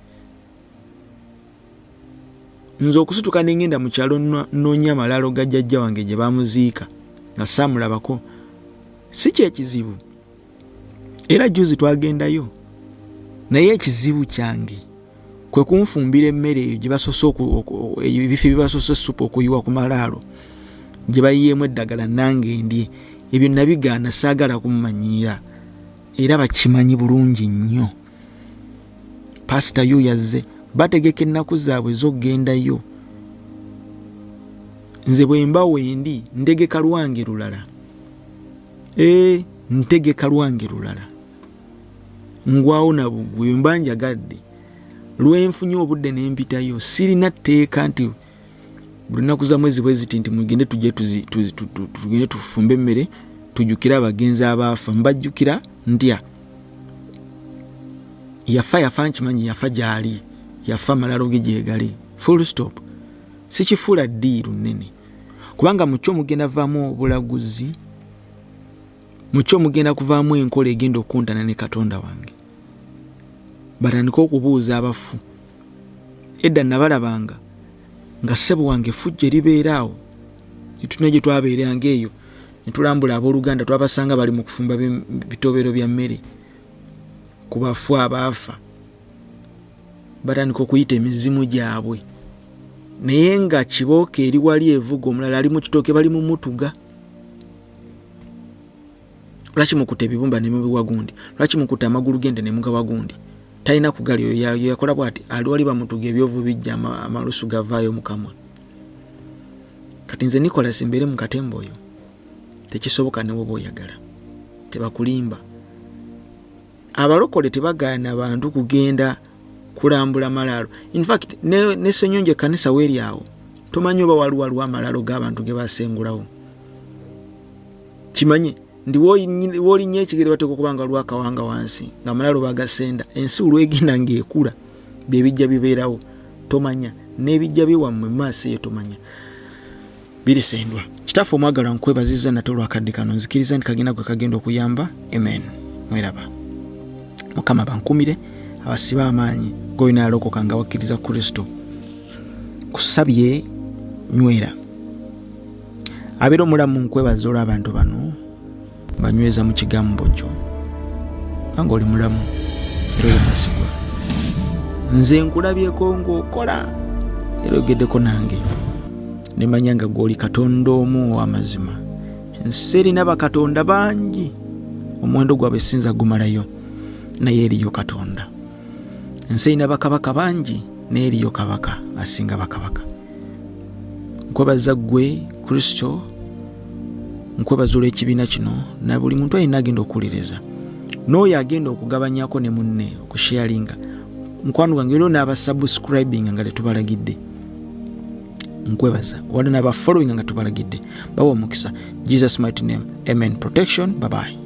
Nze okusituka ne ngenda mu kyalo nnoonya amalalo ga jjajja wange gye bamuziika nga saamulabako si kyekizibu. Era juzi twagendayo naye ekizibu kyange kwe kunfumbira emmere eyo gye basoose ebifi bye basoose supu okuyiwa ku malaalo gye bayiyeemu eddagala nange ndye. Ebyo nabigaana, saagala kumumanyiira era bakimanyi bulungi nnyo. Pasita yo yazze bategeka ennaku zaabwe ez'okgendayo. Nze bwe mba wendi ntegeka lwange lulala. Ntegeka lwange lulala. Ngwawo nabo bwe mba njagadde lwenfunye obudde ne mpitayo sirina tteeka nti buli nnaku za mwezi bwe ziti nti mugende tugende tufumbe emmere tujjukira abagenzi abaafa. Mbajjukira ntya? Yafa nkimanyi, yafa gy'ali, yafa amalalo ge gyegali, full stop. Sikifuula ddiiru nnene kubanga mu kyo mugenda vaamu obulaguzi, mu kyo mugenda kuvaamu enkola egenda okuntana ne Katonda wange. Batandika okubuuza abafu. Edda nabalabanga nga ssebo wange fujje libeeraawo netuna gye twabeeranga eyo ne tulambula abooluganda twabasanga bali mu kufumba bitobero bya mmere ku bafu abaafa. Batandika okuyita emizimu gyabwe naye nga kibooka eri wali evuga, omulala ali mu kitooke bali mu mutuga. Lwaki mukuta ebibumba ne mubiwa gundi? Lwaki mukuta amagulu gende ne mugawa gundi? Talina kugali oyo yakola bw'ati ali wali bamutuga ebyovu bijja amalusu gavaayo mu kamwa. Kati nze Nicholas mbeere mu katembo oyo tekisoboka ne woba oyagala, tebakulimba. Abalokole tebagaana bantu kugenda kulambula malaalo. In fact ne Ssenyonje kanisa weeri awo tomanyi oba waliwo amalalo g'abantu ge basengulawo. Kimanyi ndi wolinnyo ekigere bateeka okubanga lwakawanga wansi nga amalalo bagasenda, ensi olwegenda ng'ekula bye bijja bibeerawo tomanya, n'ebijja byewammwe mu maaso eyo tomanya, birisendwa. Kitaffe omwagalwa nkwebaziza nate olwakadde kano, nzikiriza nti kagenda gwe kagenda okuyamba. Amen. mweraba mukama bankumire abasiba amaanyi goyina alokoka nga wakkiriza Kristo kusabye nywera abeera omulamu nkwebaza olwa abantu bano banyweza mu kigambo kyo nga oli mulamu era oli mwesigwa nze nkulabyeko ng'okola era ogeddeko nange nemanya nga gw'oli Katonda omu ow'amazima ensi erina bakatonda bangi omuwendo gwabwe sinza gumalayo naye eriyo Katonda ensi erina bakabaka bangi naye eriyo kabaka asinga bakabaka nkwebaza ggwe Kristo nkwebaza olw'ekibiina kino na buli muntu alina agenda okuwuliriza n'oyo agenda okugabanyako ne munne okusharinga mukwano gwange era n'abasubscribing nga tetubalagidde nkwebaza wala n'abafollowing nga tubalagidde bawa omukisa Jesus mighty name amen protection bye bye